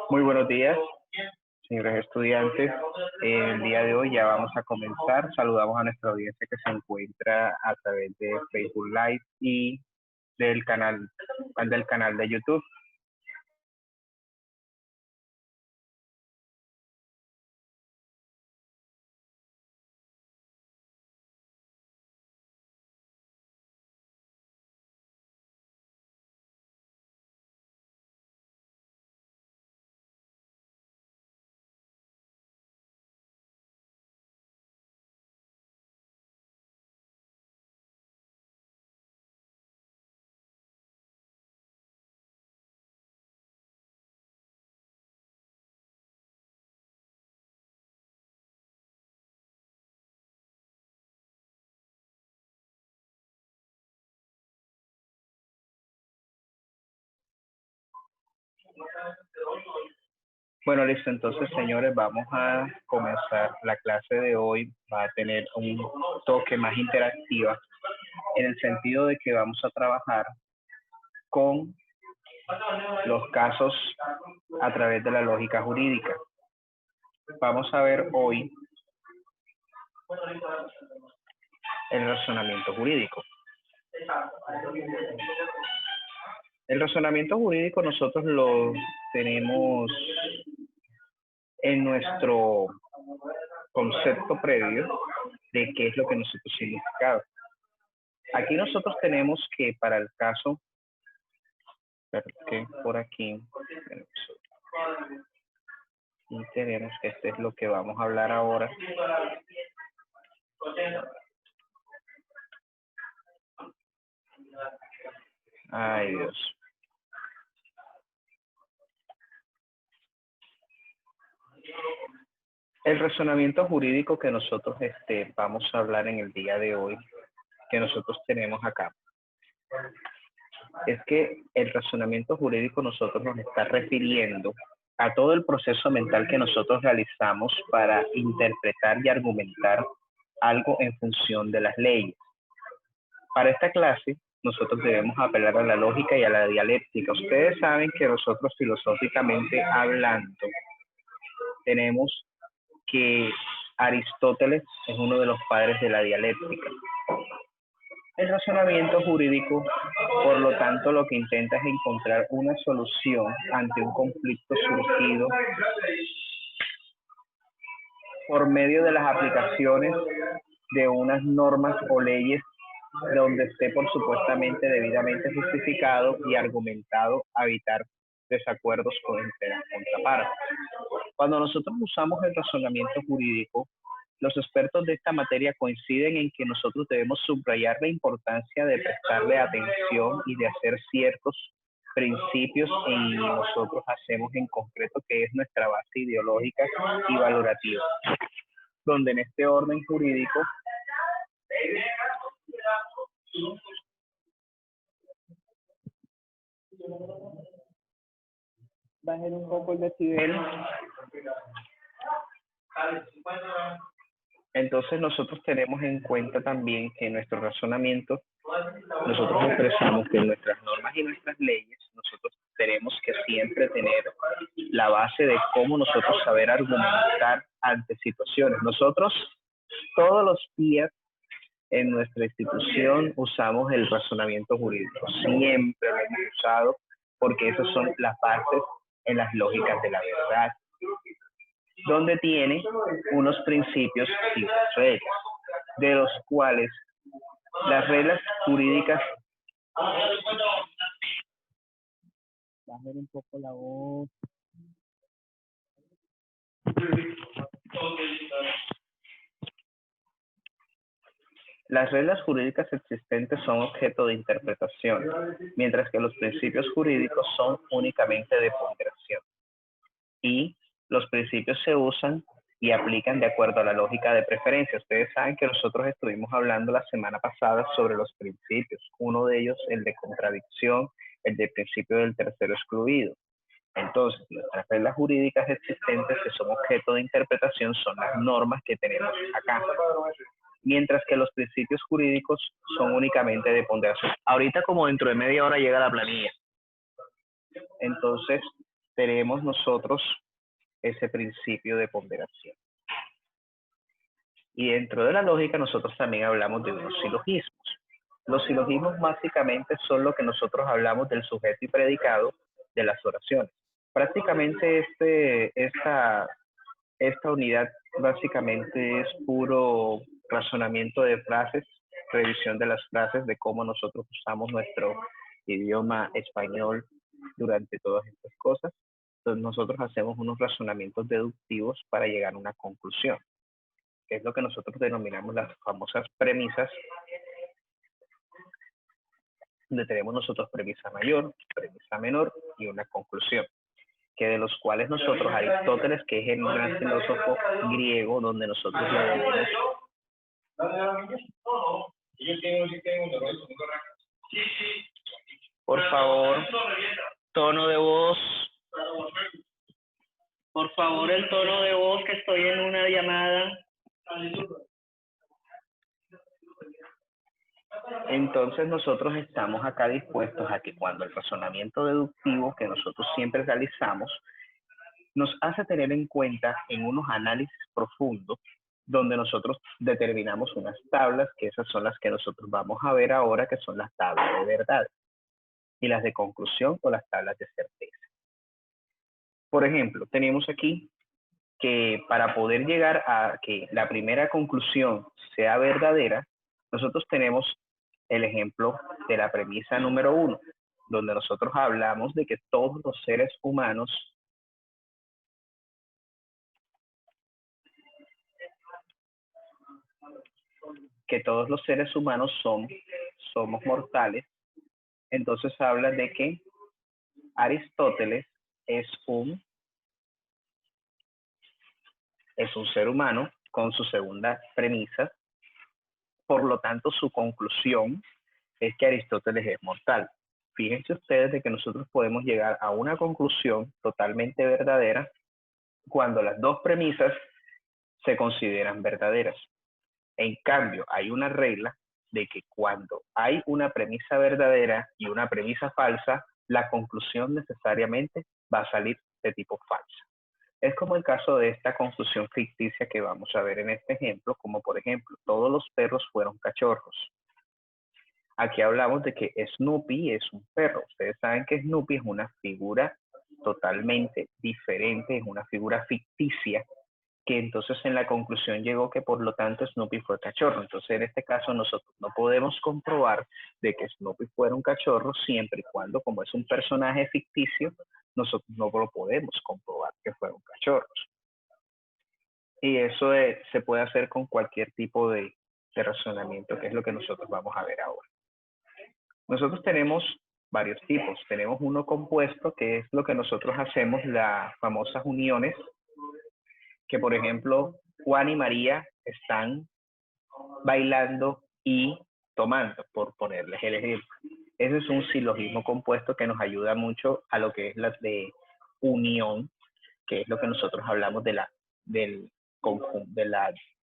Muy buenos días, señores estudiantes. El día de hoy ya vamos a comenzar. Saludamos a nuestra audiencia que se encuentra a través de Facebook Live y del canal de YouTube. Bueno, listo. Entonces, señores, vamos a comenzar. La clase de hoy va a tener un toque más interactiva en el sentido de que vamos a trabajar con los casos a través de la lógica jurídica. Vamos a ver hoy el razonamiento jurídico. El razonamiento jurídico nosotros lo tenemos en nuestro concepto previo de qué es lo que nosotros significamos. Aquí nosotros tenemos que para el caso, que por aquí y tenemos que este es lo que vamos a hablar ahora. Ay, Dios. El razonamiento jurídico que nosotros vamos a hablar en el día de hoy, que nosotros tenemos acá, es que el razonamiento jurídico nosotros nos está refiriendo a todo el proceso mental que nosotros realizamos para interpretar y argumentar algo en función de las leyes. Para esta clase, nosotros debemos apelar a la lógica y a la dialéctica. Ustedes saben que nosotros filosóficamente hablando, tenemos que Aristóteles es uno de los padres de la dialéctica. El razonamiento jurídico, por lo tanto, lo que intenta es encontrar una solución ante un conflicto surgido por medio de las aplicaciones de unas normas o leyes donde esté por supuestamente debidamente justificado y argumentado a evitar desacuerdos entre las contrapartes. Cuando nosotros usamos el razonamiento jurídico, los expertos de esta materia coinciden en que nosotros debemos subrayar la importancia de prestarle atención y de hacer ciertos principios y nosotros hacemos en concreto que es nuestra base ideológica y valorativa, donde en este orden jurídico bajen un poco el decibel. Entonces nosotros tenemos en cuenta también que en nuestro razonamiento nosotros expresamos que en nuestras normas y nuestras leyes nosotros tenemos que siempre tener la base de cómo nosotros saber argumentar ante situaciones. Nosotros todos los días en nuestra institución usamos el razonamiento jurídico. Siempre lo hemos usado porque esas son las bases en las lógicas de la verdad, donde tiene unos principios y unas reglas, de los cuales las reglas jurídicas. Bajar un poco la voz. Las reglas jurídicas existentes son objeto de interpretación, mientras que los principios jurídicos son únicamente de ponderación. Y los principios se usan y aplican de acuerdo a la lógica de preferencia. Ustedes saben que nosotros estuvimos hablando la semana pasada sobre los principios. Uno de ellos, el de contradicción, el de principio del tercero excluido. Entonces, nuestras reglas jurídicas existentes que son objeto de interpretación son las normas que tenemos acá. mientras que los principios jurídicos son únicamente de ponderación. Ahorita como dentro de media hora llega la planilla. Entonces tenemos nosotros ese principio de ponderación. Y dentro de la lógica nosotros también hablamos de unos silogismos. Los silogismos básicamente son lo que nosotros hablamos del sujeto y predicado de las oraciones. Prácticamente esta unidad básicamente es puro razonamiento de frases, revisión de las frases, de cómo nosotros usamos nuestro idioma español durante todas estas cosas. Entonces nosotros hacemos unos razonamientos deductivos para llegar a una conclusión, que es lo que nosotros denominamos las famosas premisas, donde tenemos nosotros premisa mayor, premisa menor y una conclusión, que de los cuales nosotros, Aristóteles, que es el gran filósofo griego, donde nosotros lo debemos. Por favor, tono de voz. Por favor, el tono de voz, que estoy en una llamada. Entonces nosotros estamos acá dispuestos a que cuando el razonamiento deductivo que nosotros siempre realizamos nos hace tener en cuenta en unos análisis profundos donde nosotros determinamos unas tablas, que esas son las que nosotros vamos a ver ahora, que son las tablas de verdad y las de conclusión o las tablas de certeza. Por ejemplo, tenemos aquí que para poder llegar a que la primera conclusión sea verdadera, nosotros tenemos el ejemplo de la premisa número 1, donde nosotros hablamos de que todos los seres humanos somos mortales. Entonces habla de que Aristóteles es un ser humano con su segunda premisa. Por lo tanto, su conclusión es que Aristóteles es mortal. Fíjense ustedes de que nosotros podemos llegar a una conclusión totalmente verdadera cuando las dos premisas se consideran verdaderas. En cambio, hay una regla de que cuando hay una premisa verdadera y una premisa falsa, la conclusión necesariamente va a salir de tipo falsa. Es como el caso de esta conclusión ficticia que vamos a ver en este ejemplo, como por ejemplo, todos los perros fueron cachorros. Aquí hablamos de que Snoopy es un perro. Ustedes saben que Snoopy es una figura totalmente diferente, es una figura ficticia, que entonces en la conclusión llegó que por lo tanto Snoopy fue cachorro. Entonces en este caso nosotros no podemos comprobar de que Snoopy fuera un cachorro siempre y cuando, como es un personaje ficticio, nosotros no lo podemos comprobar que fueron cachorros. Y eso se puede hacer con cualquier tipo de razonamiento, que es lo que nosotros vamos a ver ahora. Nosotros tenemos varios tipos. Tenemos uno compuesto, que es lo que nosotros hacemos, las famosas uniones, que por ejemplo Juan y María están bailando y tomando, por ponerles el ejemplo. Ese es un silogismo compuesto que nos ayuda mucho a lo que es la de unión, que es lo que nosotros hablamos de la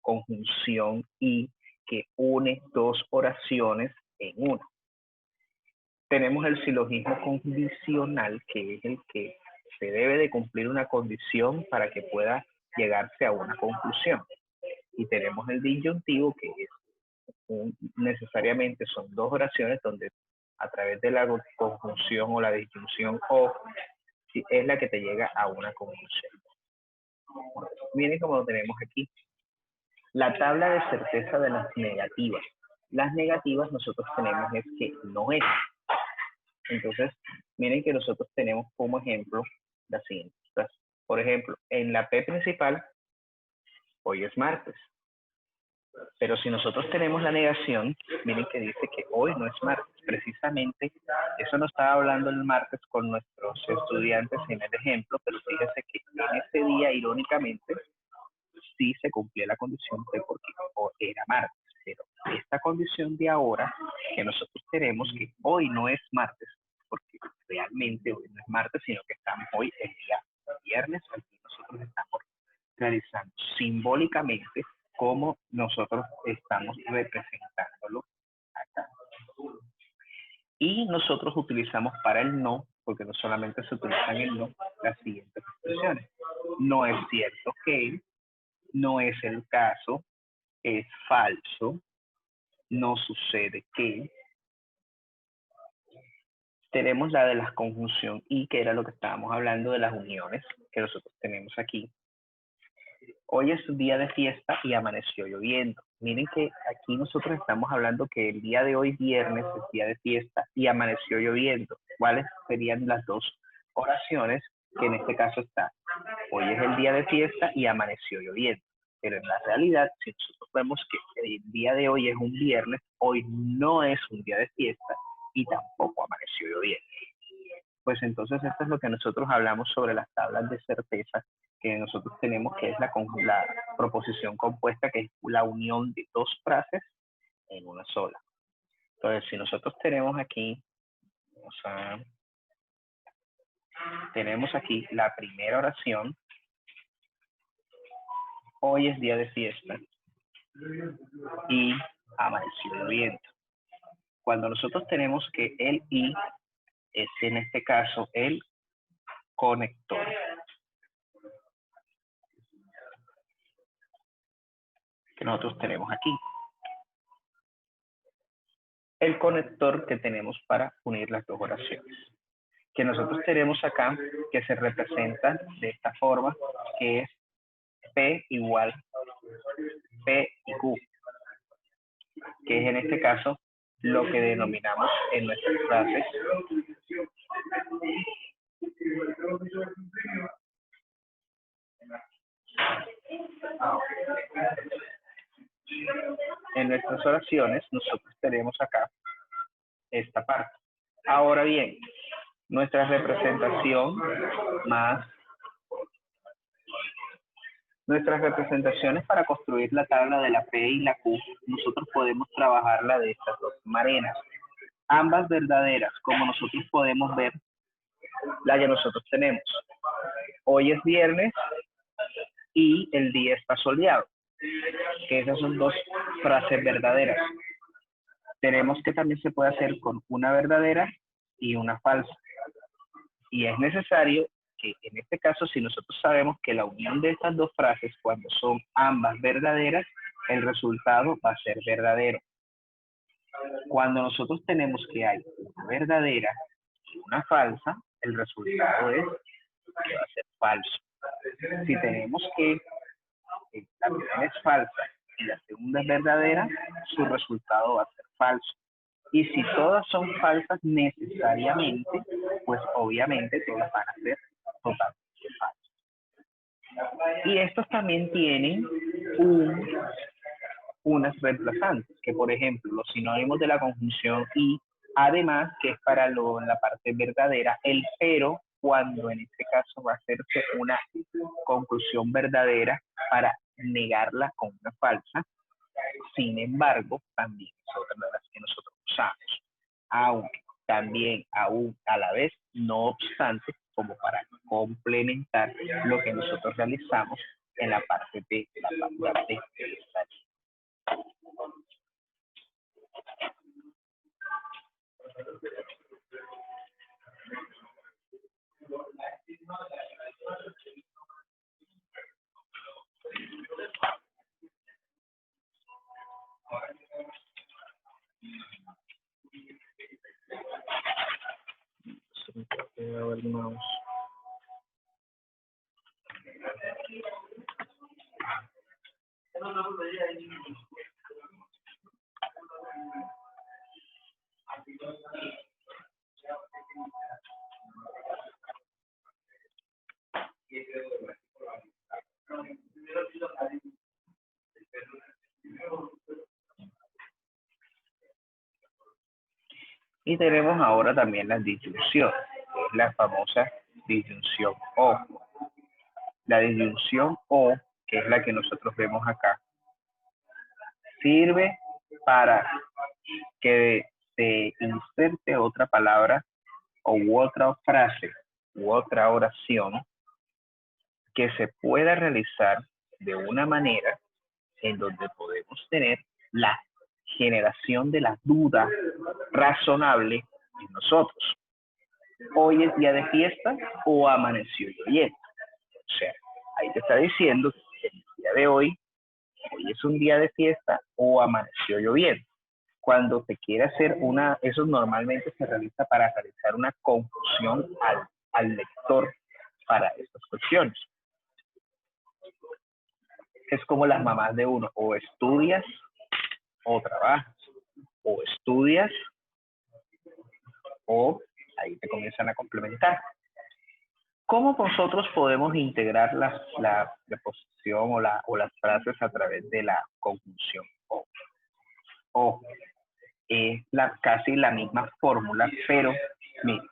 conjunción y, que une dos oraciones en una. Tenemos el silogismo condicional, que es el que se debe de cumplir una condición para que pueda llegarse a una conclusión. Y tenemos el disyuntivo, que es necesariamente son dos oraciones donde a través de la conjunción o la disyunción o es la que te llega a una conclusión. Miren cómo lo tenemos aquí. La tabla de certeza de las negativas. Las negativas nosotros tenemos es que no es. Entonces, miren que nosotros tenemos como ejemplo las siguientes. Por ejemplo, en la P principal, hoy es martes. Pero si nosotros tenemos la negación, miren que dice que hoy no es martes. Precisamente, eso nos estaba hablando el martes con nuestros estudiantes en el ejemplo, pero fíjense que en ese día, irónicamente, sí se cumplía la condición de porque hoy era martes. Pero esta condición de ahora, que nosotros tenemos, que hoy no es martes, porque realmente hoy no es martes, sino que estamos hoy el día viernes, aquí nosotros estamos realizando simbólicamente como nosotros estamos representándolo acá. Y nosotros utilizamos para el no, porque no solamente se utilizan el no, las siguientes expresiones. No es cierto que, no es el caso, es falso, no sucede que. Tenemos la de la conjunción y, que era lo que estábamos hablando de las uniones que nosotros tenemos aquí. Hoy es un día de fiesta y amaneció lloviendo. Miren que aquí nosotros estamos hablando que el día de hoy, viernes, es día de fiesta y amaneció lloviendo. ¿Cuáles serían las dos oraciones que en este caso está? Hoy es el día de fiesta y amaneció lloviendo. Pero en la realidad, si nosotros vemos que el día de hoy es un viernes, hoy no es un día de fiesta y tampoco amaneció lloviendo. Pues entonces esto es lo que nosotros hablamos sobre las tablas de certeza que nosotros tenemos, que es la proposición compuesta, que es la unión de dos frases en una sola. Entonces, si nosotros tenemos aquí, tenemos aquí la primera oración, hoy es día de fiesta y amaneció lloviendo. Cuando nosotros tenemos que el y es en este caso el conector. Que nosotros tenemos aquí. El conector que tenemos para unir las dos oraciones. Que nosotros tenemos acá, que se representa de esta forma, que es P igual P y Q. Que es en este caso lo que denominamos en nuestras frases en nuestras oraciones. Nosotros tenemos acá esta parte. Ahora bien, nuestra representación más nuestras representaciones para construir la tabla de la P y la Q, nosotros podemos trabajarla de estas dos maneras. Ambas verdaderas, como nosotros podemos ver la que nosotros tenemos. Hoy es viernes y el día está soleado. Que esas son dos frases verdaderas. Tenemos que también se puede hacer con una verdadera y una falsa. Y es necesario que en este caso, si nosotros sabemos que la unión de estas dos frases, cuando son ambas verdaderas, el resultado va a ser verdadero. Cuando nosotros tenemos que hay una verdadera y una falsa, el resultado es que va a ser falso. Si tenemos que la primera es falsa y la segunda es verdadera, su resultado va a ser falso. Y si todas son falsas necesariamente, pues obviamente todas van a ser totalmente falsas. Y estos también tienen unas reemplazantes, que por ejemplo, los sinónimos de la conjunción y, además, que es para la parte verdadera, el pero, cuando en este caso va a hacerse una conclusión verdadera para negarla con una falsa. Sin embargo, también es otra de las que nosotros usamos. Aunque también, aún a la vez, no obstante, como para complementar lo que nosotros realizamos en la parte de la parte de la. Y tenemos ahora también la disyunción, que es la famosa disyunción o. La disyunción o, que es la que nosotros vemos acá, sirve para que se inserte otra palabra u otra frase u otra oración que se pueda realizar de una manera en donde podemos tener la generación de la duda razonable en nosotros. ¿Hoy es día de fiesta o amaneció lloviendo? O sea, ahí te está diciendo que el día de hoy es un día de fiesta o amaneció lloviendo. Cuando se quiere hacer eso normalmente se realiza para realizar una confusión al lector para estas cuestiones. Es como las mamás de uno, o estudias o trabajas, o estudias o ahí te comienzan a complementar. ¿Cómo nosotros podemos integrar la preposición o las frases a través de la conjunción o? Es casi la misma fórmula, pero mira,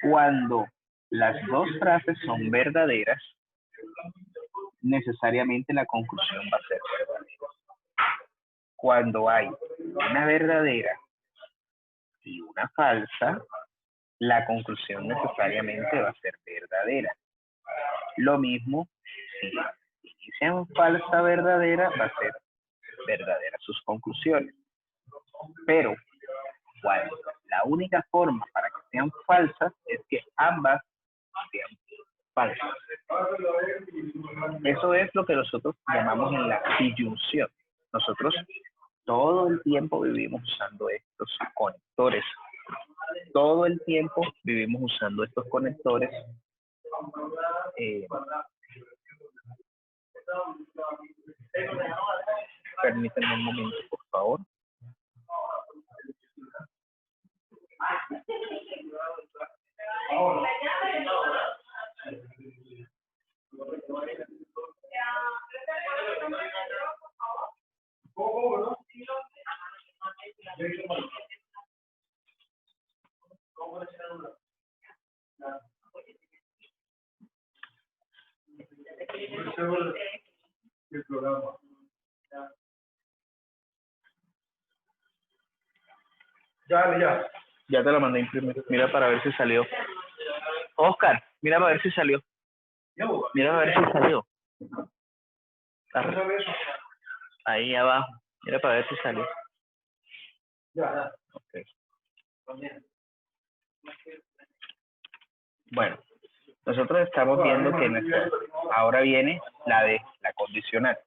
cuando las dos frases son verdaderas, necesariamente la conclusión va a ser verdadera. Cuando hay una verdadera y una falsa, la conclusión necesariamente va a ser verdadera. Lo mismo, si inician falsa verdadera, va a ser verdadera sus conclusiones. Pero cuando la única forma para que sean falsas es que ambas sean falsas. Eso es lo que nosotros llamamos en la disyunción. Nosotros todo el tiempo vivimos usando estos conectores. Todo el tiempo vivimos usando estos conectores. Permítanme un momento, por favor. Ya te lo mandé a imprimir. Mira para ver si salió. Oscar, mira para ver si salió. Mira para ver si salió. Ahí abajo. Mira para ver si salió. Okay. Bueno, nosotros estamos viendo que ahora viene la condicional.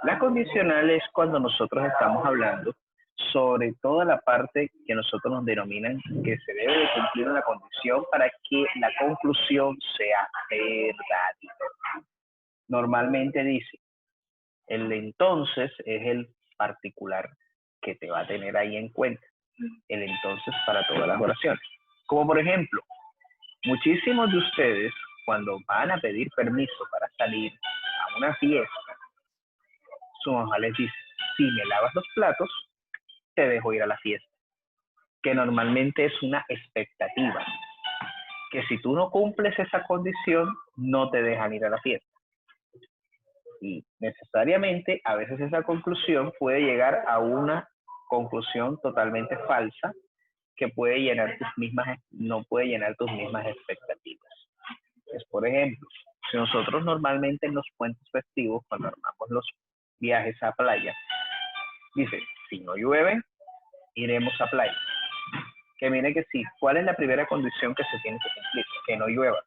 La condicional es cuando nosotros estamos hablando sobre toda la parte que nosotros nos denominan que se debe de cumplir una condición para que la conclusión sea verdadera. Normalmente dice, el entonces es el particular que te va a tener ahí en cuenta. El entonces para todas las oraciones. Como por ejemplo, muchísimos de ustedes cuando van a pedir permiso para salir a una fiesta, su mamá les dice, si me lavas los platos, te dejo ir a la fiesta. Que normalmente es una expectativa. Que si tú no cumples esa condición, no te dejan ir a la fiesta. Y necesariamente, a veces esa conclusión puede llegar a una conclusión totalmente falsa que puede llenar no puede llenar tus mismas expectativas. Es, por ejemplo, si nosotros normalmente en los puentes festivos, cuando armamos los viajes a playa, dice, si no llueve, iremos a playa. Que mire que sí, ¿cuál es la primera condición que se tiene que cumplir? Que no llueva.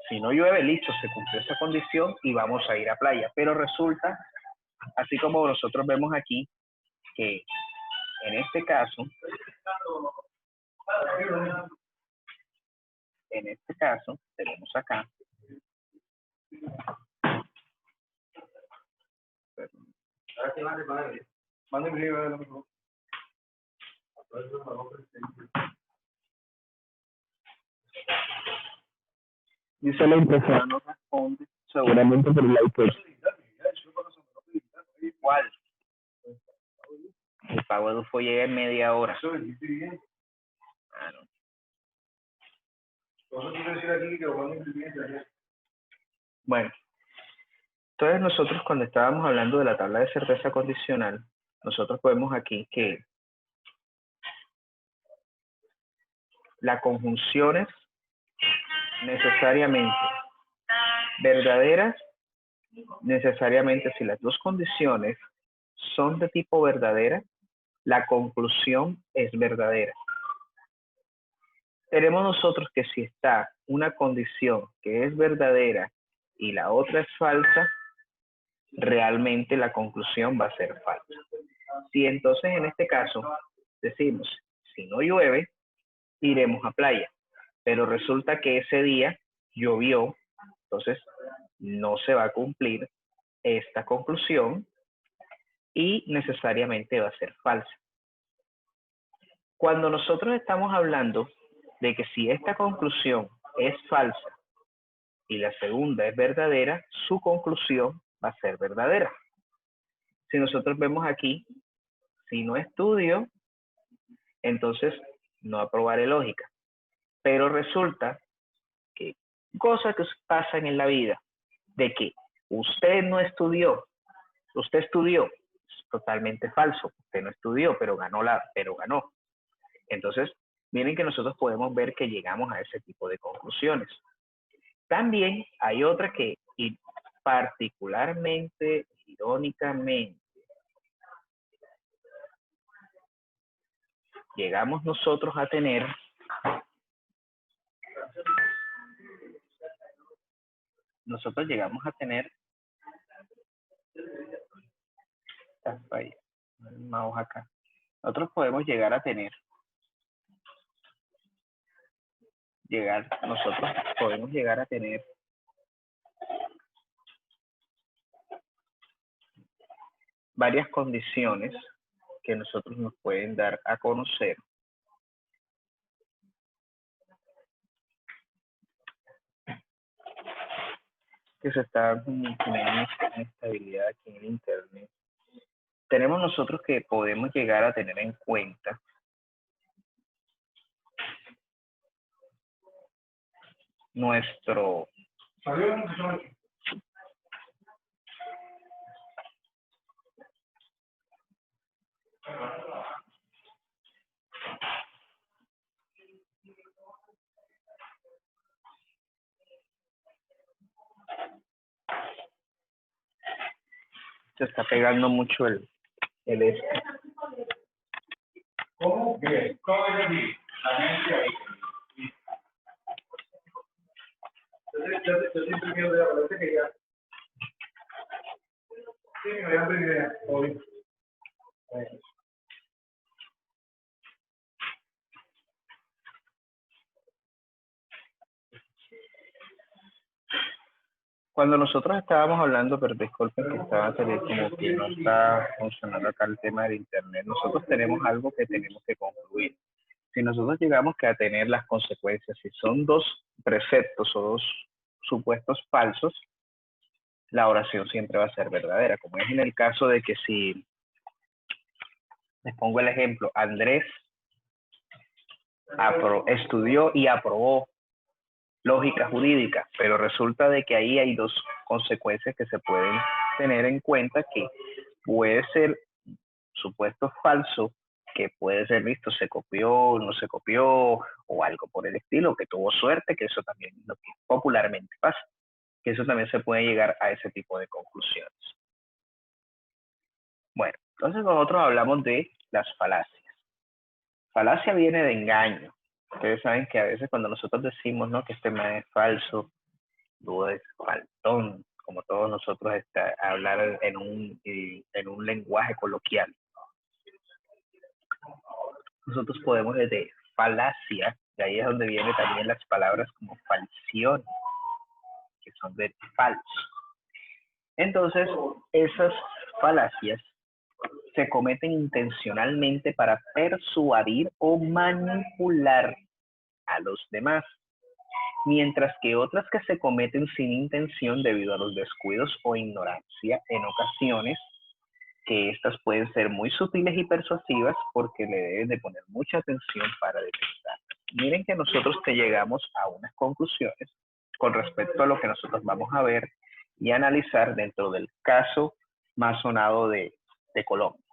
Si no llueve, listo, se cumplió esa condición y vamos a ir a playa. Pero resulta, así como nosotros vemos aquí, que en este caso, tenemos acá, dice la impresora no responde, seguramente por el iPad. ¿Cuál? El pago de UFO llega en media hora. Ah, no. Bueno, entonces nosotros cuando estábamos hablando de la tabla de certeza condicional, nosotros vemos aquí que las conjunciones necesariamente verdaderas necesariamente si las dos condiciones son de tipo verdadera, la conclusión es verdadera. Tenemos nosotros que si está una condición que es verdadera y la otra es falsa, realmente la conclusión va a ser falsa. Si entonces en este caso decimos, si no llueve, iremos a playa, pero resulta que ese día llovió, entonces no se va a cumplir esta conclusión y necesariamente va a ser falsa. Cuando nosotros estamos hablando de que si esta conclusión es falsa y la segunda es verdadera, su conclusión va a ser verdadera. Si nosotros vemos aquí, si no estudio, entonces no aprobaré lógica. Pero resulta que cosas que pasan en la vida, de que usted no estudió, usted estudió, es totalmente falso. Usted no estudió, pero ganó. Entonces, miren que nosotros podemos ver que llegamos a ese tipo de conclusiones. También hay otra que, y particularmente, irónicamente, llegamos nosotros a tener una hoja acá. Nosotros podemos llegar a tener varias condiciones que nosotros nos pueden dar a conocer que se está teniendo inestabilidad aquí en el internet. Tenemos nosotros que podemos llegar a tener en cuenta nuestro se está pegando mucho el este. ¿Cómo que? ¿Cómo es así? La mente ahí. Yo siempre quiero ver, parece que ya. Sí, me voy a abrir idea. Hoy. Cuando nosotros estábamos hablando, pero disculpen que estaba como que no está funcionando acá el tema del internet, nosotros tenemos algo que tenemos que concluir. Si nosotros llegamos a tener las consecuencias, si son dos preceptos o dos supuestos falsos, la oración siempre va a ser verdadera, como es en el caso de que si, les pongo el ejemplo, Andrés estudió y aprobó lógica jurídica, pero resulta de que ahí hay dos consecuencias que se pueden tener en cuenta, que puede ser supuesto falso, que puede ser visto, se copió, no se copió, o algo por el estilo, que tuvo suerte, que eso también es lo que popularmente pasa, que eso también se puede llegar a ese tipo de conclusiones. Bueno, entonces nosotros hablamos de las falacias. Falacia viene de engaño. Ustedes saben que a veces cuando nosotros decimos, ¿no?, que este man es falso, duda es faltón, como todos nosotros hablar en un lenguaje coloquial. Nosotros podemos desde falacia, de ahí es donde vienen también las palabras como falsión, que son de falso. Entonces, esas falacias se cometen intencionalmente para persuadir o manipular a los demás, mientras que otras que se cometen sin intención debido a los descuidos o ignorancia en ocasiones, que estas pueden ser muy sutiles y persuasivas porque le deben de poner mucha atención para detectar. Miren que nosotros te llegamos a unas conclusiones con respecto a lo que nosotros vamos a ver y analizar dentro del caso más sonado de Colombia.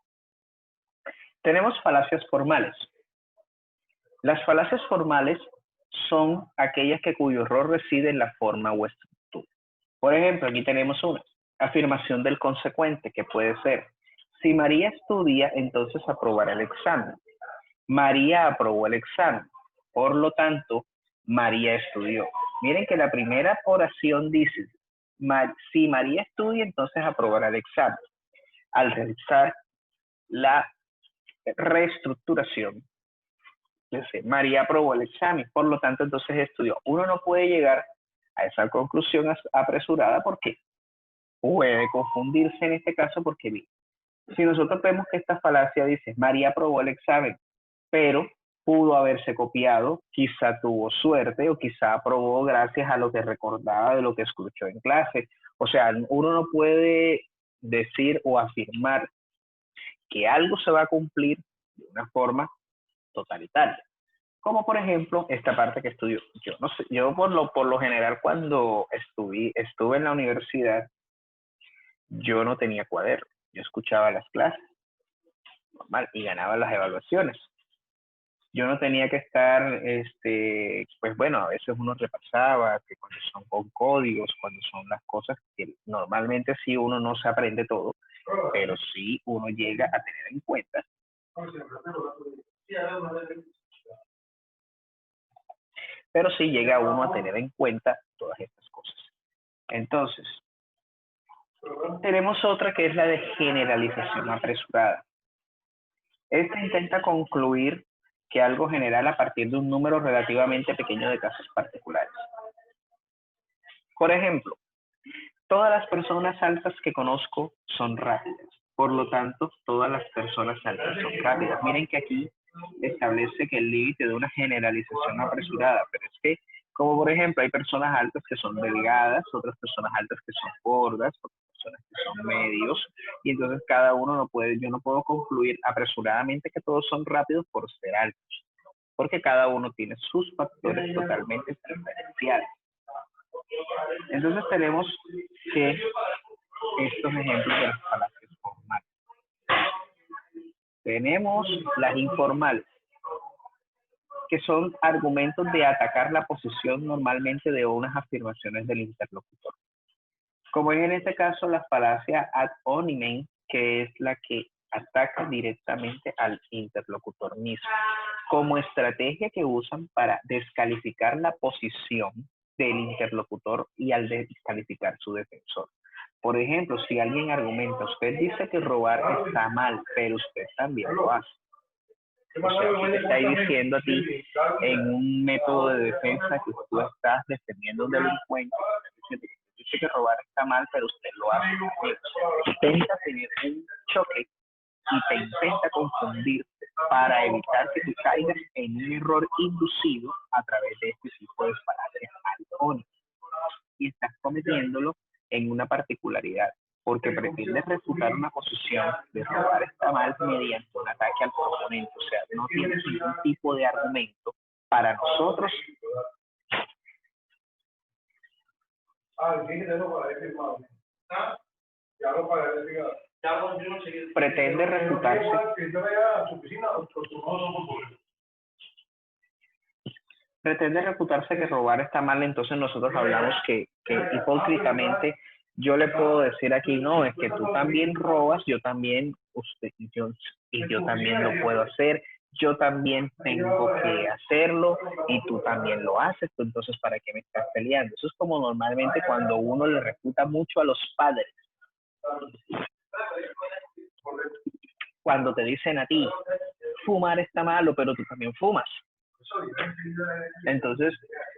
Tenemos falacias formales. Las falacias formales son aquellas cuyo error reside en la forma o estructura. Por ejemplo, aquí tenemos una. afirmación del consecuente, que puede ser, si María estudia, entonces aprobará el examen. María aprobó el examen. Por lo tanto, María estudió. Miren que la primera oración dice, si María estudia, entonces aprobará el examen. Al realizar la reestructuración, dice, María aprobó el examen, por lo tanto, entonces estudió. Uno no puede llegar a esa conclusión apresurada porque puede confundirse en este caso porque si nosotros vemos que esta falacia dice, María aprobó el examen, pero pudo haberse copiado, quizá tuvo suerte o quizá aprobó gracias a lo que recordaba de lo que escuchó en clase. O sea, uno no puede decir o afirmar que algo se va a cumplir de una forma totalitaria. Como por ejemplo esta parte que estudio. Yo no sé, yo por lo general cuando estuve en la universidad, yo no tenía cuaderno. Yo escuchaba las clases, normal, y ganaba las evaluaciones. Yo no tenía que estar, pues bueno, a veces uno repasaba, que cuando son con códigos, cuando son las cosas que normalmente sí uno no se aprende todo, pero sí uno llega a tener en cuenta. Pero sí llega uno a tener en cuenta todas estas cosas. Entonces, tenemos otra que es la de generalización apresurada. Esta intenta concluir que algo general a partir de un número relativamente pequeño de casos particulares. Por ejemplo, todas las personas altas que conozco son rápidas. Por lo tanto, todas las personas altas son rápidas. Miren que aquí establece que el límite de una generalización apresurada, pero es que, como por ejemplo, hay personas altas que son delgadas, otras personas altas que son gordas, otras personas que son medios, y entonces cada uno no puede, yo no puedo concluir apresuradamente que todos son rápidos por ser altos, porque cada uno tiene sus factores totalmente diferenciales. Entonces tenemos que estos ejemplos de las falacias formales. Tenemos las informales, que son argumentos de atacar la posición normalmente de unas afirmaciones del interlocutor. Como es en este caso la falacia ad hominem, que es la que ataca directamente al interlocutor mismo, como estrategia que usan para descalificar la posición del interlocutor y al descalificar su defensor. Por ejemplo, si alguien argumenta, usted dice que robar está mal, pero usted también lo hace. O sea, te está diciendo a ti en un método de defensa que tú estás defendiendo a un delincuente, dice que robar está mal, pero usted lo hace. Intenta tener un choque y te intenta confundirte para evitar que tú caigas en un error inducido a través de este tipo de falacias antagónicas. Y estás cometiéndolo en una particularidad, porque pretende refutar una posición de robar está mal mediante un ataque al proponente. O sea, no tienes ningún tipo de argumento para nosotros. Pretende refutarse. Pretende refutarse que robar está mal, entonces nosotros hablamos que hipócritamente yo le puedo decir aquí, no, es que tú también robas, yo también, yo también lo puedo hacer, yo también tengo que hacerlo y tú también lo haces, entonces ¿para qué me estás peleando? Eso es como normalmente cuando uno le refuta mucho a los padres. Cuando te dicen a ti, fumar está malo, pero tú también fumas. Entonces,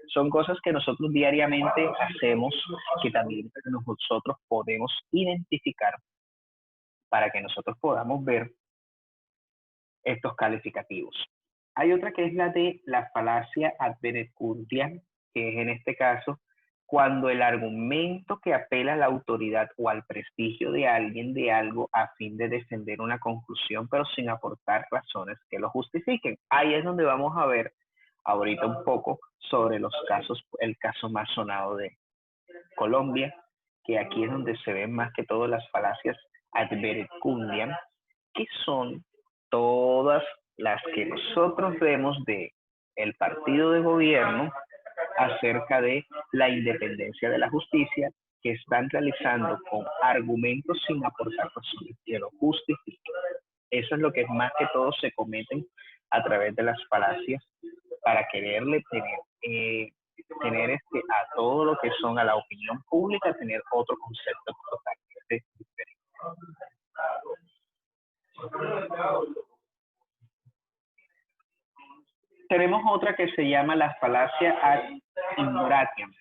son cosas que nosotros diariamente hacemos, que también nosotros podemos identificar para que nosotros podamos ver estos calificativos. Hay otra que es la de la falacia ad verecundiam, que es en este caso cuando el argumento que apela a la autoridad o al prestigio de alguien de algo a fin de defender una conclusión, pero sin aportar razones que lo justifiquen. Ahí es donde vamos a ver ahorita un poco sobre los casos, el caso más sonado de Colombia, que aquí es donde se ven más que todo las falacias ad verecundiam, que son todas las que nosotros vemos de el partido de gobierno acerca de la independencia de la justicia que están realizando con argumentos sin aportar razones que lo justifiquen. Eso es lo que más que todo se cometen a través de las falacias para quererle tener a todo lo que son a la opinión pública, tener otro concepto totalmente diferente. Tenemos otra que se llama la falacia ad ignorantiam,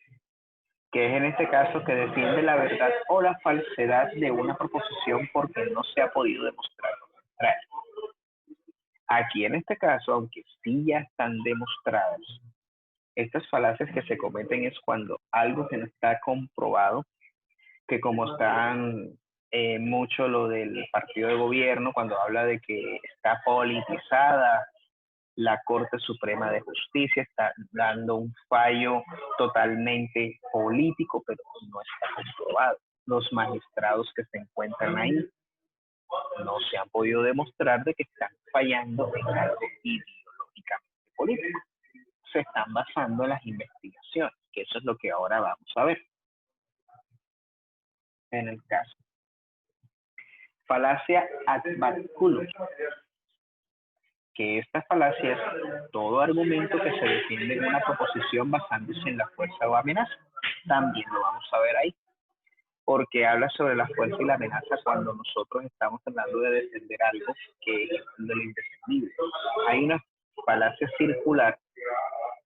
que es en este caso que defiende la verdad o la falsedad de una proposición porque no se ha podido demostrar lo contrario. Aquí en este caso, aunque sí ya están demostradas, estas falacias que se cometen es cuando algo que no está comprobado, que como están mucho lo del partido de gobierno, cuando habla de que está politizada la Corte Suprema de Justicia, está dando un fallo totalmente político, pero no está comprobado. Los magistrados que se encuentran ahí no se han podido demostrar de que están fallando en algo ideológicamente político. Se están basando en las investigaciones, que eso es lo que ahora vamos a ver. En el caso. Falacia ad baculum, que esta falacia es todo argumento que se defiende en una proposición basándose en la fuerza o amenaza. También lo vamos a ver ahí, porque habla sobre la fuerza y la amenaza cuando nosotros estamos hablando de defender algo que es de lo indefendible. Hay una falacia circular,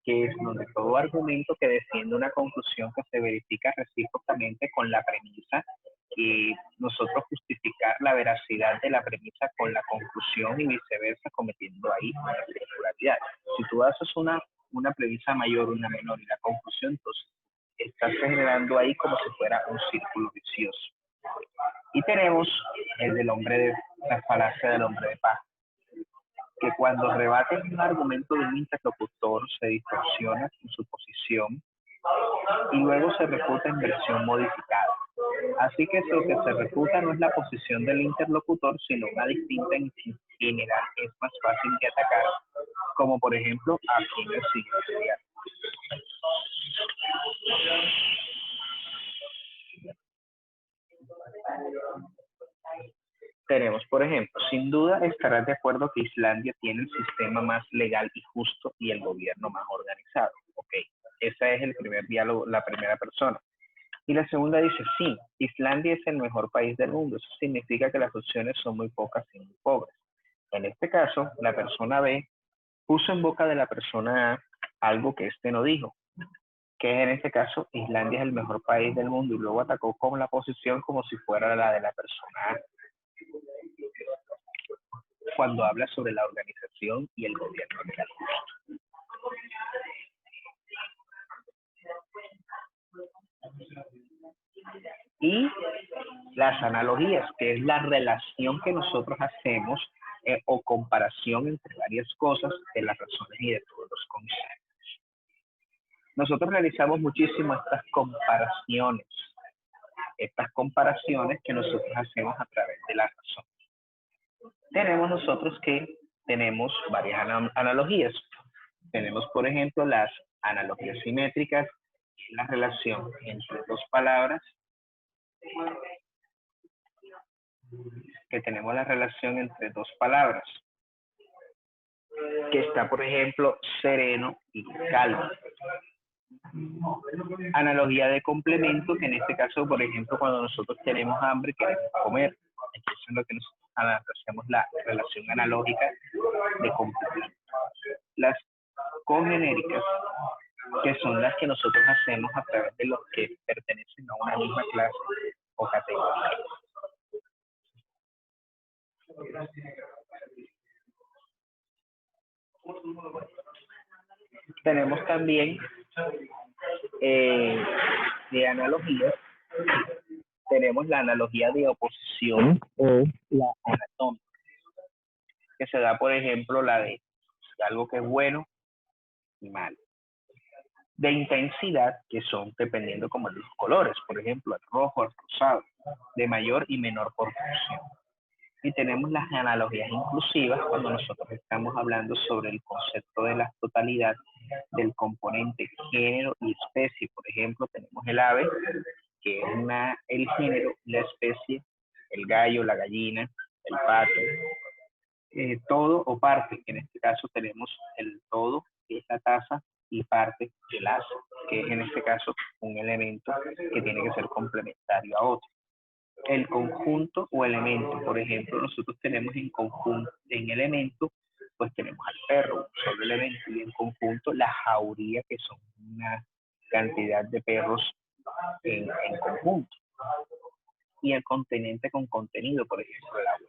que es donde todo argumento que defiende una conclusión que se verifica recíprocamente con la premisa y nosotros justificar la veracidad de la premisa con la conclusión y viceversa, cometiendo ahí una circularidad. Si tú haces una premisa mayor, una menor y la conclusión, entonces estás generando ahí como si fuera un círculo vicioso. Y tenemos el del hombre de la falacia del hombre de paja, que cuando rebaten un argumento de un interlocutor se distorsiona en su posición y luego se refuta en versión modificada. Así que lo que se refuta no es la posición del interlocutor, sino una distinta en general es más fácil de atacar, como por ejemplo aquí en el siguiente diagrama. Tenemos, por ejemplo, sin duda estarás de acuerdo que Islandia tiene el sistema más legal y justo y el gobierno más organizado. Ok, ese es el primer diálogo, la primera persona. Y la segunda dice, sí, Islandia es el mejor país del mundo. Eso significa que las opciones son muy pocas y muy pobres. En este caso, la persona B puso en boca de la persona A algo que éste no dijo, que en este caso Islandia es el mejor país del mundo y luego atacó con la posición como si fuera la de la persona A, cuando habla sobre la organización y el gobierno legal. Y las analogías, que es la relación que nosotros hacemos o comparación entre varias cosas de las razones y de todos los conceptos. Nosotros realizamos muchísimo estas comparaciones que nosotros hacemos a través de la razón. Tenemos nosotros que tenemos varias analogías. Tenemos, por ejemplo, las analogías simétricas, la relación entre dos palabras, que tenemos la relación entre dos palabras, que está, por ejemplo, sereno y calmo. Analogía de complemento, que en este caso, por ejemplo, cuando nosotros tenemos hambre, queremos comer. Entonces, es lo que nosotros hacemos la relación analógica de complemento. Las cogenéricas, que son las que nosotros hacemos a través de los que pertenecen a una misma clase o categoría. Tenemos también de analogías, tenemos la analogía de oposición o la anatómica, que se da, por ejemplo, la de algo que es bueno y malo. De intensidad, que son dependiendo como de los colores, por ejemplo, el rojo, el rosado, de mayor y menor proporción. Y tenemos las analogías inclusivas cuando nosotros estamos hablando sobre el concepto de la totalidad del componente género y especie. Por ejemplo, tenemos el ave que es el género, la especie, el gallo, la gallina, el pato, todo o parte, que en este caso tenemos el todo, que es la taza, y parte del lazo, que es en este caso un elemento que tiene que ser complementario a otro. El conjunto o elemento, por ejemplo, nosotros tenemos en conjunto, en elemento, pues tenemos al perro, un solo elemento, y en conjunto la jauría, que son una cantidad de perros en conjunto. Y el continente con contenido, por ejemplo, el agua.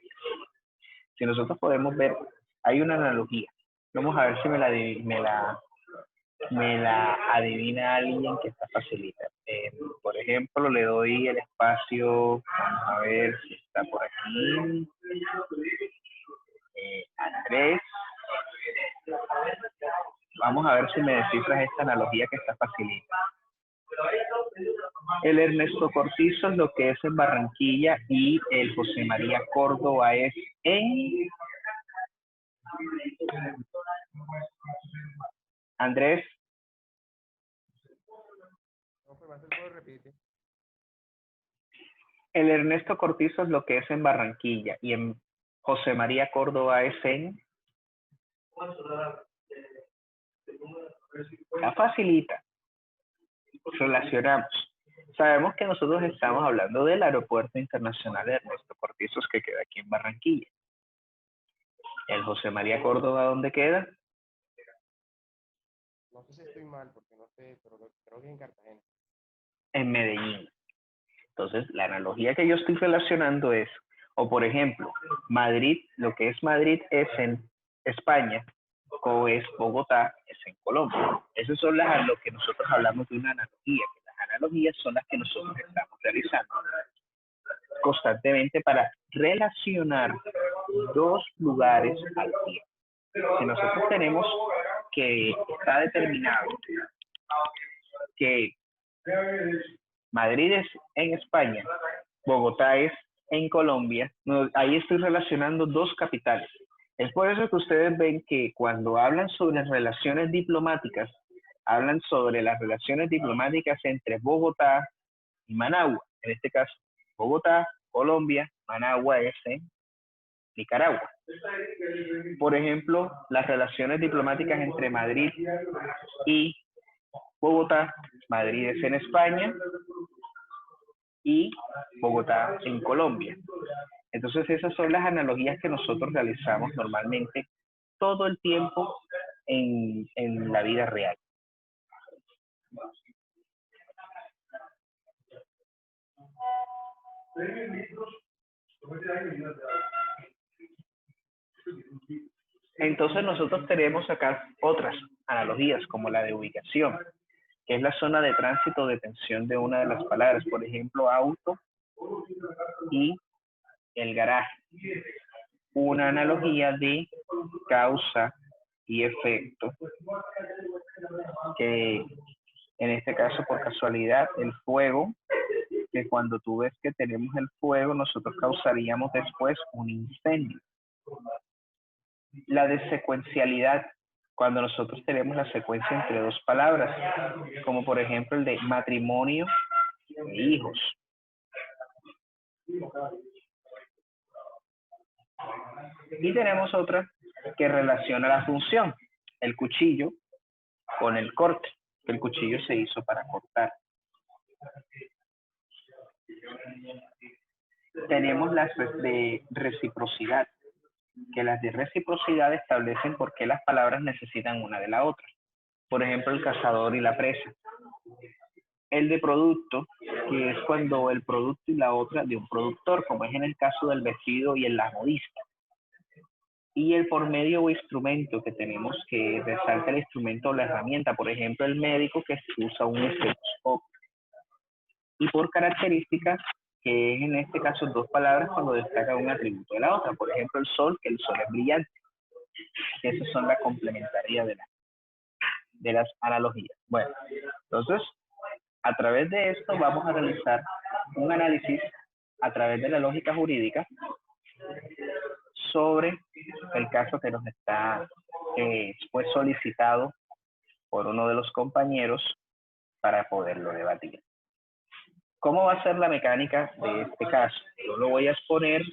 Si nosotros podemos ver, hay una analogía. Vamos a ver si me la adivina alguien que está facilita. Por ejemplo, le doy el espacio, vamos a ver si está por aquí. Andrés. Vamos a ver si me descifras esta analogía que está facilita. El Ernesto Cortizo es lo que es en Barranquilla y el José María Córdoba es en... Andrés. El Ernesto Cortizo es lo que es en Barranquilla y en José María Córdoba es en... La facilita. Relacionamos. Sabemos que nosotros estamos hablando del Aeropuerto Internacional de Ernesto Cortizo que queda aquí en Barranquilla. ¿El José María Córdoba dónde queda? No sé si estoy mal, porque no sé, pero creo que en Cartagena. En Medellín. Entonces, la analogía que yo estoy relacionando es, o por ejemplo, Madrid, lo que es Madrid es en España, o es Bogotá, es en Colombia. Esas son lo que nosotros hablamos de una analogía, que las analogías son las que nosotros estamos realizando constantemente para relacionar dos lugares al tiempo. Si nosotros tenemos que está determinado que Madrid es en España, Bogotá es en Colombia, ahí estoy relacionando dos capitales. Es por eso que ustedes ven que cuando hablan sobre relaciones diplomáticas, hablan sobre las relaciones diplomáticas entre Bogotá y Managua. En este caso, Bogotá, Colombia, Managua es en Nicaragua. Por ejemplo, las relaciones diplomáticas entre Madrid y Bogotá, Madrid es en España y Bogotá en Colombia. Entonces esas son las analogías que nosotros realizamos normalmente todo el tiempo en la vida real. Entonces nosotros tenemos acá otras analogías como la de ubicación, que es la zona de tránsito o detención de una de las palabras, por ejemplo, auto y el garaje. Una analogía de causa y efecto, que en este caso por casualidad el fuego, que cuando tú ves que tenemos el fuego, nosotros causaríamos después un incendio. La de secuencialidad, cuando nosotros tenemos la secuencia entre dos palabras, como por ejemplo el de matrimonio e hijos. Y tenemos otra que relaciona la función, el cuchillo con el corte, que el cuchillo se hizo para cortar. Tenemos las de reciprocidad, que las de reciprocidad establecen por qué las palabras necesitan una de la otra. Por ejemplo, el cazador y la presa. El de producto, que es cuando el producto y la otra de un productor, como es en el caso del vestido y en la modista. Y el por medio o instrumento, que tenemos que resalta el instrumento o la herramienta, por ejemplo, el médico que usa un estetoscopio. Y por características, que es en este caso dos palabras cuando destaca un atributo de la otra. Por ejemplo, el sol, que el sol es brillante. Esas son la complementariedad de las analogías. Bueno, entonces, a través de esto vamos a realizar un análisis a través de la lógica jurídica sobre el caso que nos está pues solicitado por uno de los compañeros para poderlo debatir. ¿Cómo va a ser la mecánica de este caso? Yo lo voy a exponer,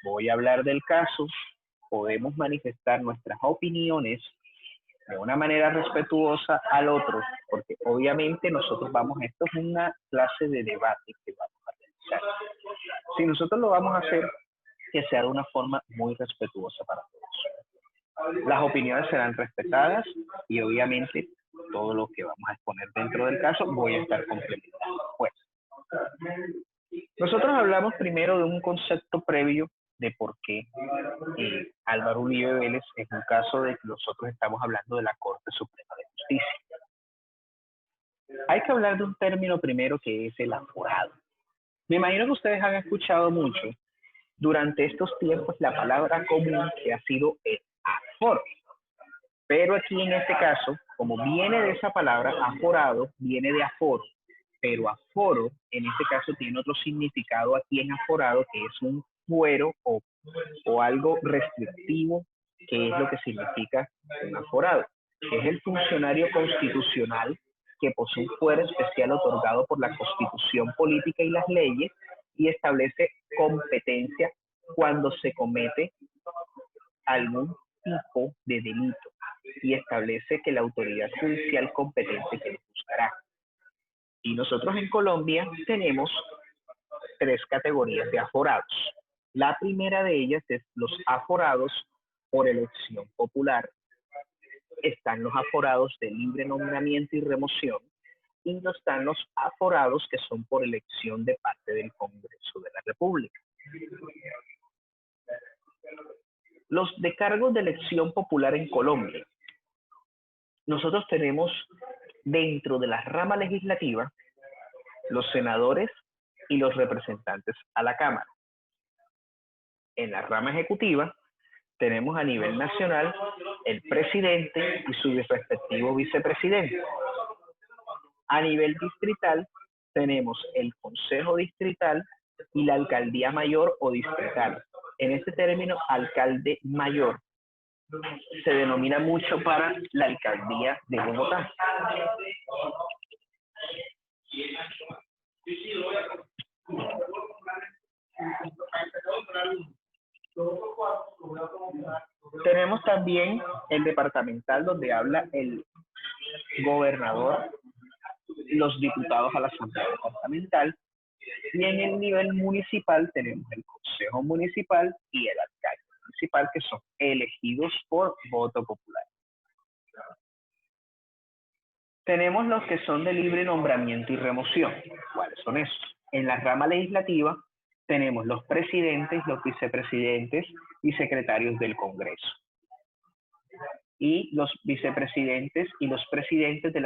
voy a hablar del caso, podemos manifestar nuestras opiniones de una manera respetuosa al otro, porque obviamente nosotros esto es una clase de debate que vamos a realizar. Si nosotros lo vamos a hacer, que sea de una forma muy respetuosa para todos. Las opiniones serán respetadas y obviamente todo lo que vamos a exponer dentro del caso voy a estar complementando. Pues, nosotros hablamos primero de un concepto previo de por qué Álvaro Uribe Vélez es un caso de que nosotros estamos hablando de la Corte Suprema de Justicia. Hay que hablar de un término primero que es el aforado. Me imagino que ustedes han escuchado mucho durante estos tiempos la palabra común que ha sido el aforo. Pero aquí en este caso, como viene de esa palabra, aforado, viene de aforo, pero aforo en este caso tiene otro significado aquí en aforado, que es un fuero o algo restrictivo, que es lo que significa un aforado. Es el funcionario constitucional que posee un fuero especial otorgado por la Constitución política y las leyes y establece competencia cuando se comete algún tipo de delito y establece que la autoridad judicial competente que lo juzgará. Y nosotros en Colombia tenemos 3 categorías de aforados. La primera de ellas es los aforados por elección popular. Están los aforados de libre nombramiento y remoción y no están los aforados que son por elección de parte del Congreso de la República. Los de cargos de elección popular en Colombia. Nosotros tenemos dentro de la rama legislativa los senadores y los representantes a la Cámara. En la rama ejecutiva tenemos a nivel nacional el presidente y su respectivo vicepresidente. A nivel distrital tenemos el consejo distrital y la alcaldía mayor o distrital. En este término, alcalde mayor se denomina mucho para la alcaldía de Bogotá. Tenemos también el departamental, donde habla el gobernador, los diputados a la Asamblea Departamental, y en el nivel municipal tenemos el Consejo Municipal y el alcalde municipal, que son elegidos por voto popular. Tenemos los que son de libre nombramiento y remoción. ¿Cuáles son esos? En la rama legislativa tenemos los presidentes, los vicepresidentes y secretarios del Congreso. Y los vicepresidentes y los presidentes de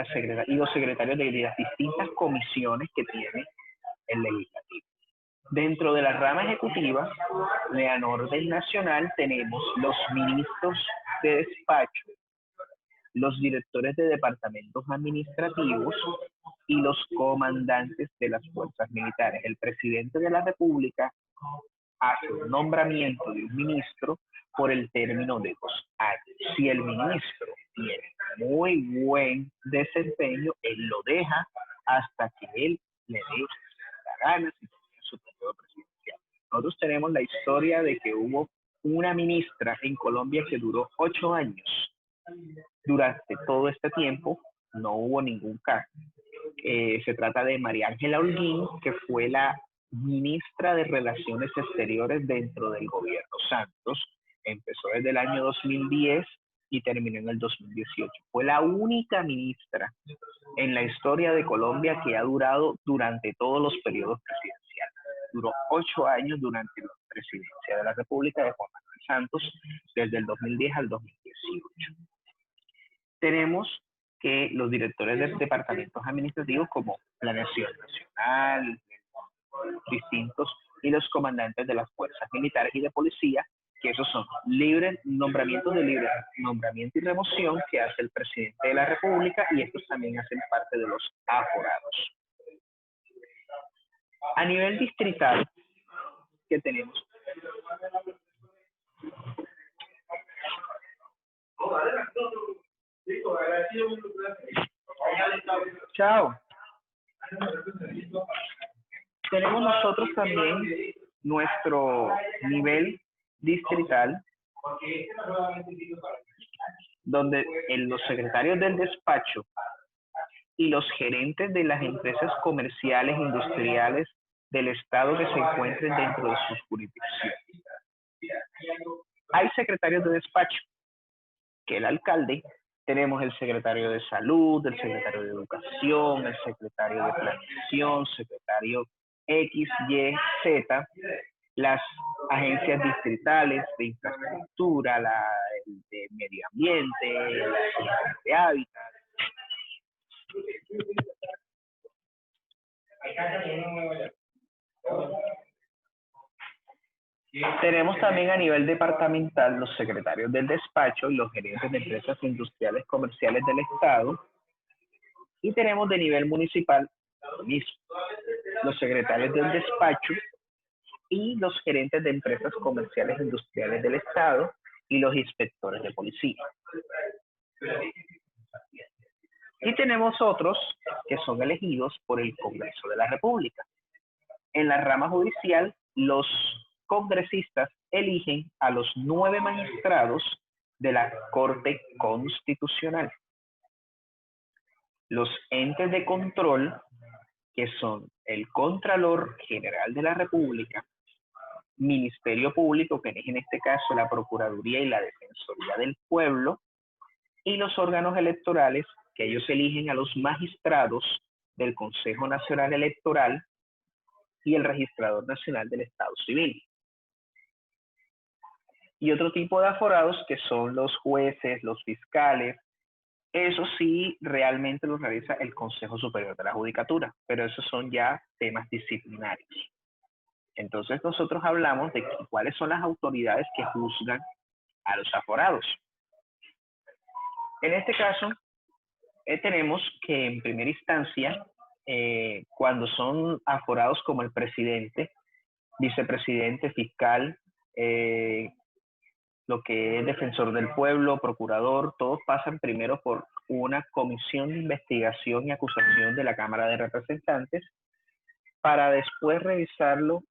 y los secretarios de las distintas comisiones que tiene el legislativo. Dentro de la rama ejecutiva, a orden nacional, tenemos los ministros de despacho, los directores de departamentos administrativos y los comandantes de las fuerzas militares. El presidente de la República hace un nombramiento de un ministro por el término de 2 años. Si el ministro tiene muy buen desempeño, él lo deja hasta que él le dé la gana si tiene su periodo presidencial. Nosotros tenemos la historia de que hubo una ministra en Colombia que duró 8 años. Durante todo este tiempo no hubo ningún caso. Se trata de María Ángela Holguín, que fue la ministra de Relaciones Exteriores dentro del gobierno Santos. Empezó desde el año 2010 y terminó en el 2018. Fue la única ministra en la historia de Colombia que ha durado durante todos los periodos presidenciales. Duró 8 años durante la presidencia de la República de Juan Manuel Santos, desde el 2010 al 2018. Tenemos que los directores de departamentos administrativos como Planeación Nacional, distintos, y los comandantes de las fuerzas militares y de policía, que esos son nombramientos de libre nombramiento y remoción que hace el presidente de la República, y estos también hacen parte de los aforados. A nivel distrital, ¿qué tenemos? Chao. Tenemos nosotros también nuestro nivel distrital, donde los secretarios del despacho y los gerentes de las empresas comerciales e industriales del Estado que se encuentren dentro de sus jurisdicciones. Hay secretarios de despacho, que el alcalde, tenemos el secretario de salud, el secretario de educación, el secretario de planificación, secretario X, Y, Z, las agencias distritales de infraestructura, la de medio ambiente, la de hábitat. Tenemos también a nivel departamental los secretarios del despacho y los gerentes de empresas industriales comerciales del Estado. Y tenemos de nivel municipal lo mismo, los secretarios del despacho y los gerentes de empresas comerciales industriales del Estado y los inspectores de policía. Y tenemos otros que son elegidos por el Congreso de la República. En la rama judicial, los congresistas eligen a los 9 magistrados de la Corte Constitucional. Los entes de control, que son el Contralor General de la República, Ministerio Público, que es en este caso la Procuraduría y la Defensoría del Pueblo, y los órganos electorales, que ellos eligen a los magistrados del Consejo Nacional Electoral y el Registrador Nacional del Estado Civil. Y otro tipo de aforados que son los jueces, los fiscales. Eso sí, realmente lo realiza el Consejo Superior de la Judicatura, pero esos son ya temas disciplinarios. Entonces nosotros hablamos de cuáles son las autoridades que juzgan a los aforados. En este caso, tenemos que en primera instancia, cuando son aforados como el presidente, vicepresidente, fiscal, lo que es defensor del pueblo, procurador, todos pasan primero por una comisión de investigación y acusación de la Cámara de Representantes para después revisarlo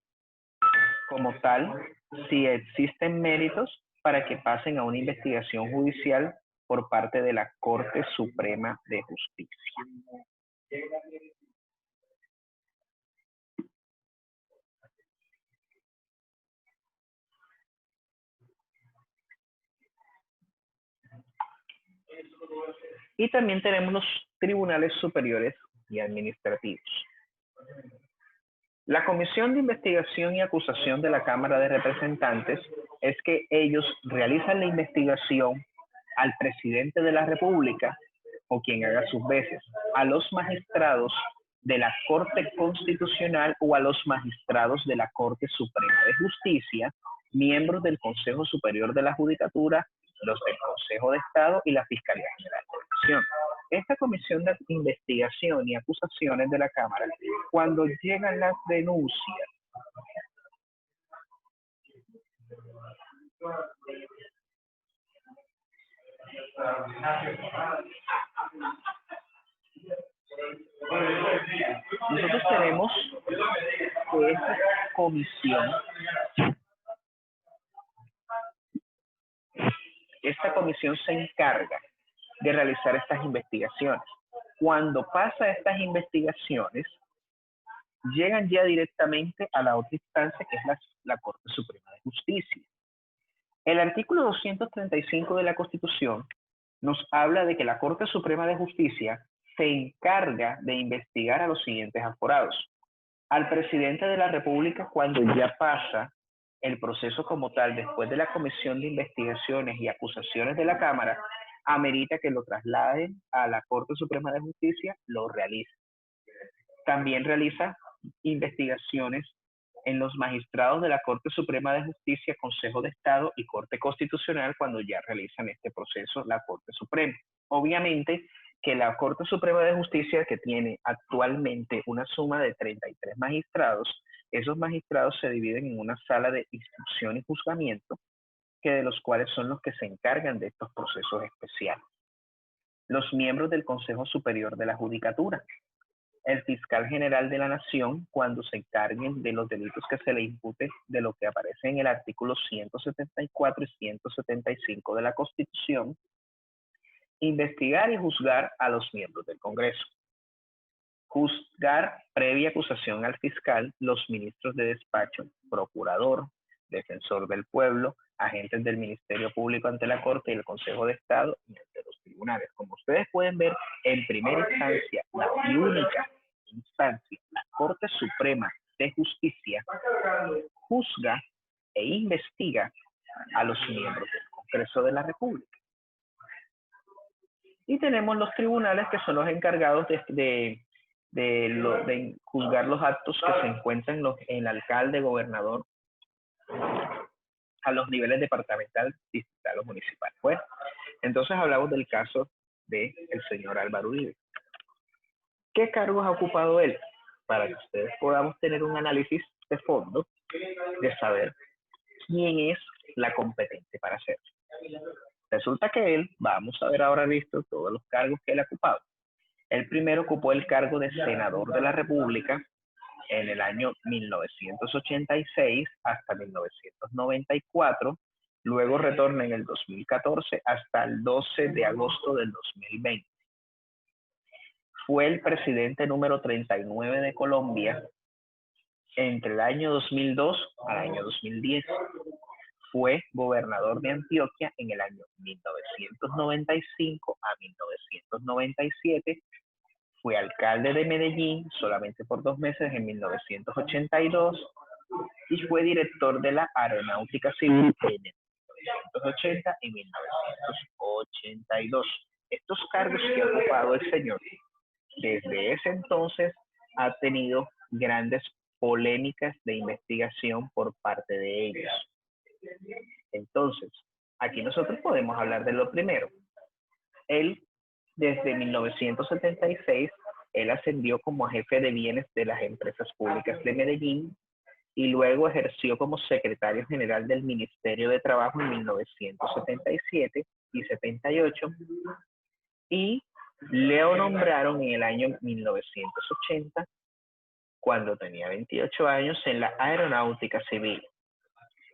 como tal, si existen méritos para que pasen a una investigación judicial por parte de la Corte Suprema de Justicia. Y también tenemos los tribunales superiores y administrativos. La Comisión de Investigación y Acusación de la Cámara de Representantes es que ellos realizan la investigación al presidente de la República o quien haga sus veces, a los magistrados de la Corte Constitucional o a los magistrados de la Corte Suprema de Justicia, miembros del Consejo Superior de la Judicatura, los del Consejo de Estado y la Fiscalía General de la Nación. Esta comisión de investigación y acusaciones de la Cámara, cuando llegan las denuncias, nosotros tenemos que esta comisión se encarga de realizar estas investigaciones. Cuando pasa estas investigaciones, llegan ya directamente a la otra instancia, que es la Corte Suprema de Justicia. El artículo 235 de la Constitución nos habla de que la Corte Suprema de Justicia se encarga de investigar a los siguientes aforados. Al presidente de la República, cuando ya pasa el proceso como tal, después de la Comisión de Investigaciones y Acusaciones de la Cámara, amerita que lo trasladen a la Corte Suprema de Justicia, lo realiza. También realiza investigaciones en los magistrados de la Corte Suprema de Justicia, Consejo de Estado y Corte Constitucional cuando ya realizan este proceso la Corte Suprema. Obviamente que la Corte Suprema de Justicia, que tiene actualmente una suma de 33 magistrados, esos magistrados se dividen en una sala de instrucción y juzgamiento, que de los cuales son los que se encargan de estos procesos especiales. Los miembros del Consejo Superior de la Judicatura. el fiscal general de la nación cuando se encarguen de los delitos que se le imputen de lo que aparece en el artículo 174 y 175 de la Constitución, investigar y juzgar a los miembros del Congreso, juzgar previa acusación al fiscal, los ministros de despacho, procurador, defensor del pueblo, agentes del Ministerio Público ante la Corte y el Consejo de Estado y ante los tribunales. Como ustedes pueden ver, en primera instancia, la única instancia, la Corte Suprema de Justicia juzga e investiga a los miembros del Congreso de la República. Y tenemos los tribunales que son los encargados de juzgar los actos que se encuentran en el alcalde, gobernador, a los niveles departamental, distrital o municipal. Bueno, entonces hablamos del caso del señor Álvaro Uribe. ¿Qué cargos ha ocupado él? Para que ustedes podamos tener un análisis de fondo de saber quién es la competente para hacerlo. Resulta que él, vamos a ver ahora visto todos los cargos que él ha ocupado. El primero ocupó el cargo de senador de la República en el año 1986 hasta 1994, luego retorna en el 2014 hasta el 12 de agosto del 2020. Fue el presidente número 39 de Colombia entre el año 2002 al año 2010. Fue gobernador de Antioquia en el año 1995 a 1997. Fue alcalde de Medellín solamente por 2 meses en 1982 y fue director de la Aeronáutica Civil en 1980 y 1982. Estos cargos que ha ocupado el señor desde ese entonces ha tenido grandes polémicas de investigación por parte de ellos. Entonces, aquí nosotros podemos hablar de lo primero. Él, desde 1976, él ascendió como jefe de bienes de las empresas públicas de Medellín y luego ejerció como secretario general del Ministerio de Trabajo en 1977 y 78 y le nombraron en el año 1980, cuando tenía 28 años, en la Aeronáutica Civil,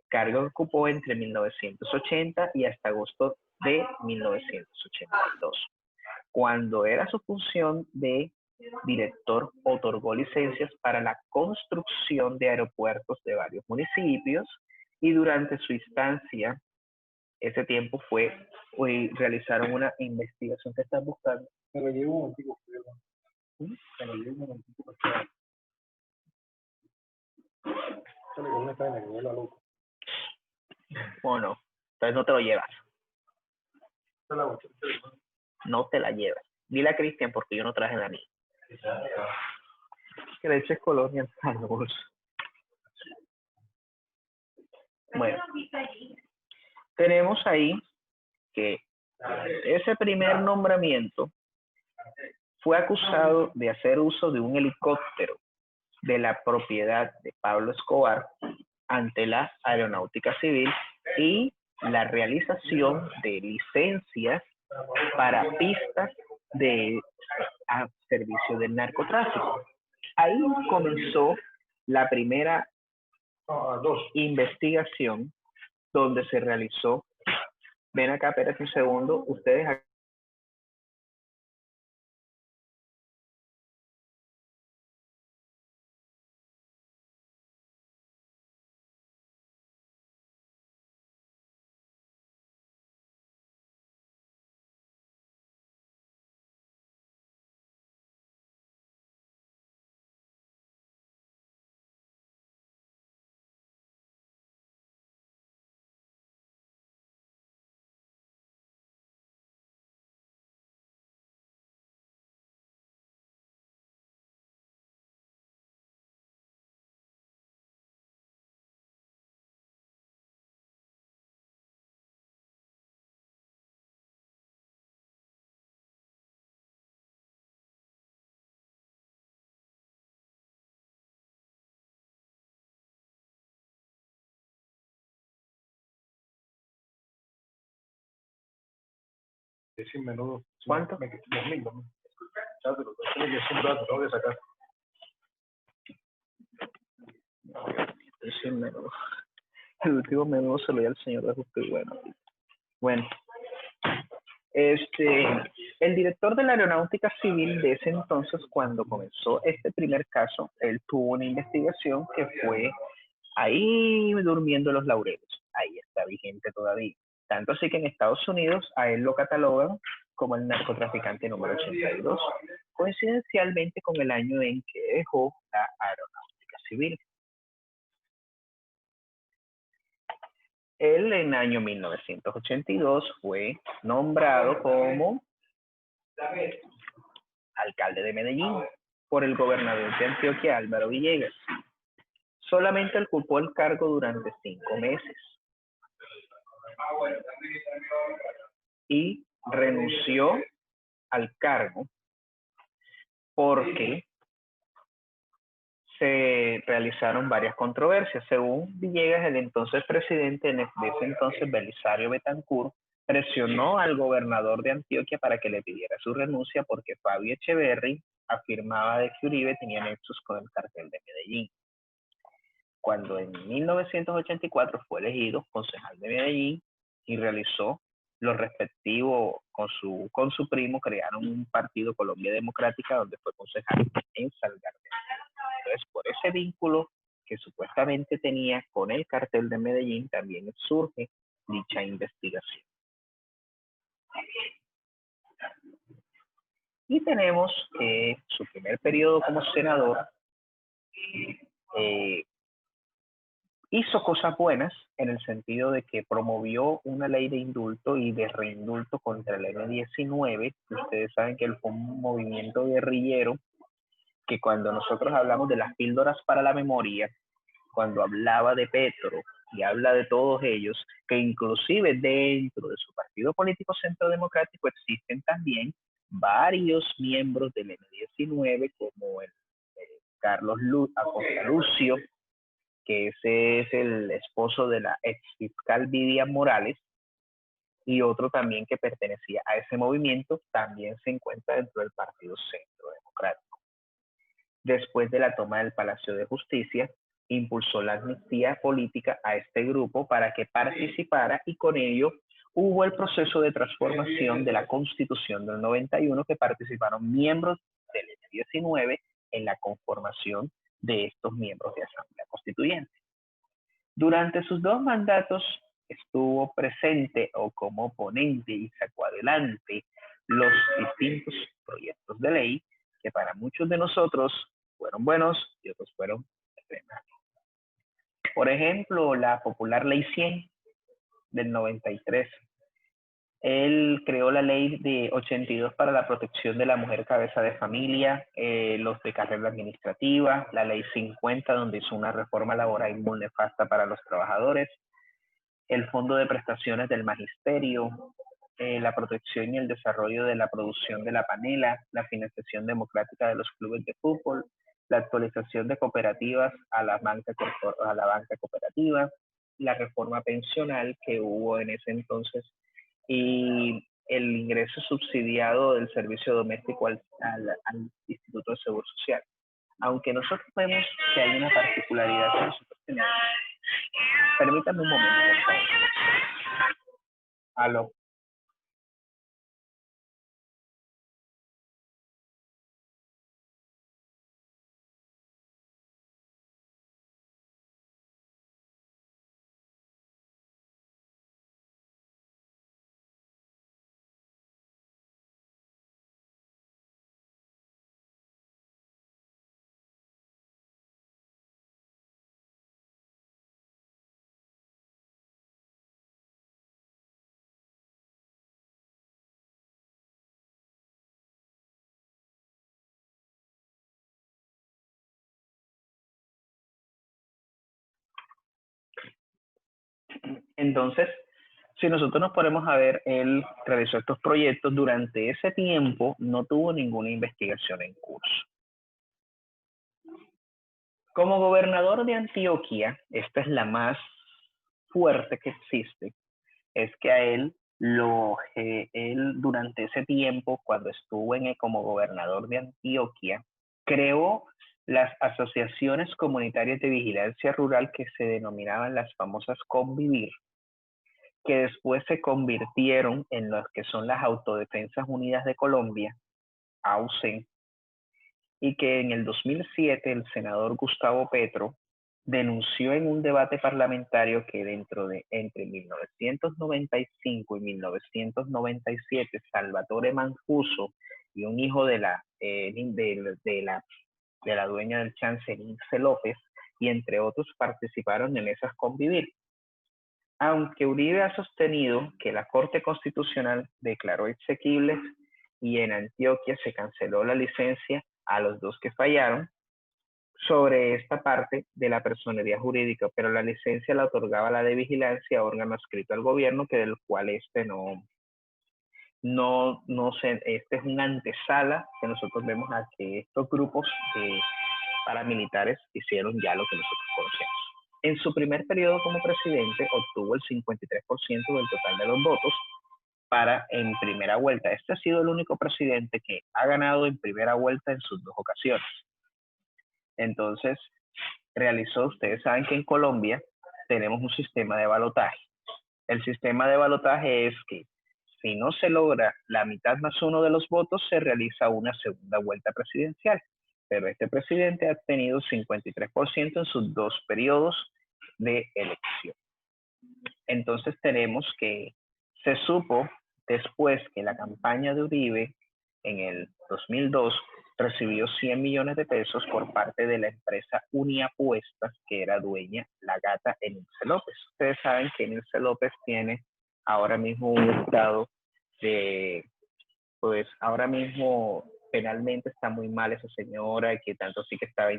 cargo que ocupó entre 1980 y hasta agosto de 1982. Cuando era su función de director, otorgó licencias para la construcción de aeropuertos de varios municipios y durante su instancia, ese tiempo realizaron una investigación que están buscando. Me lo llevo un momentico. Me lo llevo un momentico. Sale con una cadena que me la loco. ¿O no? Entonces no te lo llevas. No te la llevas. Dile a Cristian porque yo no traje la mía. Que le eches colonia al bolso. Bueno, tenemos ahí que ese primer nombramiento fue acusado de hacer uso de un helicóptero de la propiedad de Pablo Escobar ante la Aeronáutica Civil y la realización de licencias para pistas a servicio del narcotráfico. Ahí comenzó la primera investigación donde se realizó. Ven acá, espérate un segundo. Ustedes Sin menudo. ¿Cuánto? 2000. Chácalo, tiene que es un rato, tengo que sacar. Ese menú. El último menú se lo dio al señor de justo y bueno. Bueno, el director de la Aeronáutica Civil de ese entonces, cuando comenzó este primer caso, él tuvo una investigación que fue ahí durmiendo los laureles. Ahí está vigente todavía. Tanto así que en Estados Unidos a él lo catalogan como el narcotraficante número 82, coincidencialmente con el año en que dejó la Aeronáutica Civil. Él en el año 1982 fue nombrado como alcalde de Medellín por el gobernador de Antioquia, Álvaro Villegas. Solamente ocupó el cargo durante 5 meses y renunció al cargo porque se realizaron varias controversias. Según Villegas, el entonces presidente de ese entonces, Belisario Betancur, presionó al gobernador de Antioquia para que le pidiera su renuncia porque Fabio Echeverry afirmaba de que Uribe tenía nexos con el cartel de Medellín. Cuando en 1984 fue elegido concejal de Medellín y realizó lo respectivo con su primo, crearon un partido Colombia Democrática donde fue concejal en Salgar. Entonces, por ese vínculo que supuestamente tenía con el cartel de Medellín, también surge dicha investigación. Y tenemos su primer periodo como senador hizo cosas buenas en el sentido de que promovió una ley de indulto y de reindulto contra el M-19. Ustedes saben que él fue un movimiento guerrillero que cuando nosotros hablamos de las píldoras para la memoria, cuando hablaba de Petro y habla de todos ellos, que inclusive dentro de su partido político Centro Democrático existen también varios miembros del M-19 como el Carlos Acosta Lucio, que ese es el esposo de la ex fiscal Vivian Morales, y otro también que pertenecía a ese movimiento, también se encuentra dentro del Partido Centro Democrático. Después de la toma del Palacio de Justicia, impulsó la amnistía política a este grupo para que participara y con ello hubo el proceso de transformación de la Constitución del 91 que participaron miembros del M-19 en la conformación de estos miembros de Asamblea Constituyente. Durante sus 2 mandatos estuvo presente o como ponente y sacó adelante los distintos proyectos de ley que para muchos de nosotros fueron buenos y otros fueron extremos. Por ejemplo, la popular Ley 100 del 93. Él creó la ley de 82 para la protección de la mujer cabeza de familia, los de carrera administrativa, la ley 50 donde hizo una reforma laboral muy nefasta para los trabajadores, el fondo de prestaciones del magisterio, la protección y el desarrollo de la producción de la panela, la financiación democrática de los clubes de fútbol, la actualización de cooperativas a la banca cooperativa, la reforma pensional que hubo en ese entonces y el ingreso subsidiado del servicio doméstico al Instituto de Seguro Social. Aunque nosotros vemos que hay una particularidad que nosotros tenemos. Permítame un momento, por favor. Aló. Entonces, si nosotros nos ponemos a ver, él realizó estos proyectos durante ese tiempo, no tuvo ninguna investigación en curso. Como gobernador de Antioquia, esta es la más fuerte que existe, es que a él Él durante ese tiempo, cuando estuvo como gobernador de Antioquia, creó las asociaciones comunitarias de vigilancia rural que se denominaban las famosas Convivir, que después se convirtieron en lo que son las Autodefensas Unidas de Colombia, AUC, y que en el 2007 el senador Gustavo Petro denunció en un debate parlamentario que entre 1995 y 1997 Salvatore Mancuso y un hijo de la dueña del chance, Lince López, y entre otros participaron en esas Convivir. Aunque Uribe ha sostenido que la Corte Constitucional declaró exequibles y en Antioquia se canceló la licencia a los dos que fallaron sobre esta parte de la personería jurídica, pero la licencia la otorgaba la de vigilancia, órgano adscrito al gobierno, que del cual este es una antesala que nosotros vemos a que estos grupos paramilitares hicieron ya lo que nosotros conocemos. En su primer periodo como presidente obtuvo el 53% del total de los votos en primera vuelta. Este ha sido el único presidente que ha ganado en primera vuelta en sus dos ocasiones. Entonces, ustedes saben que en Colombia tenemos un sistema de balotaje. El sistema de balotaje es que si no se logra la mitad más uno de los votos, se realiza una segunda vuelta presidencial. Pero este presidente ha tenido 53% en sus dos periodos de elección. Entonces tenemos que se supo después que la campaña de Uribe en el 2002 recibió 100 millones de pesos por parte de la empresa Uniapuestas, que era dueña la gata Enilce López. Ustedes saben que Enilce López tiene ahora mismo un estado pues ahora mismo penalmente está muy mal esa señora, que tanto sí que estaba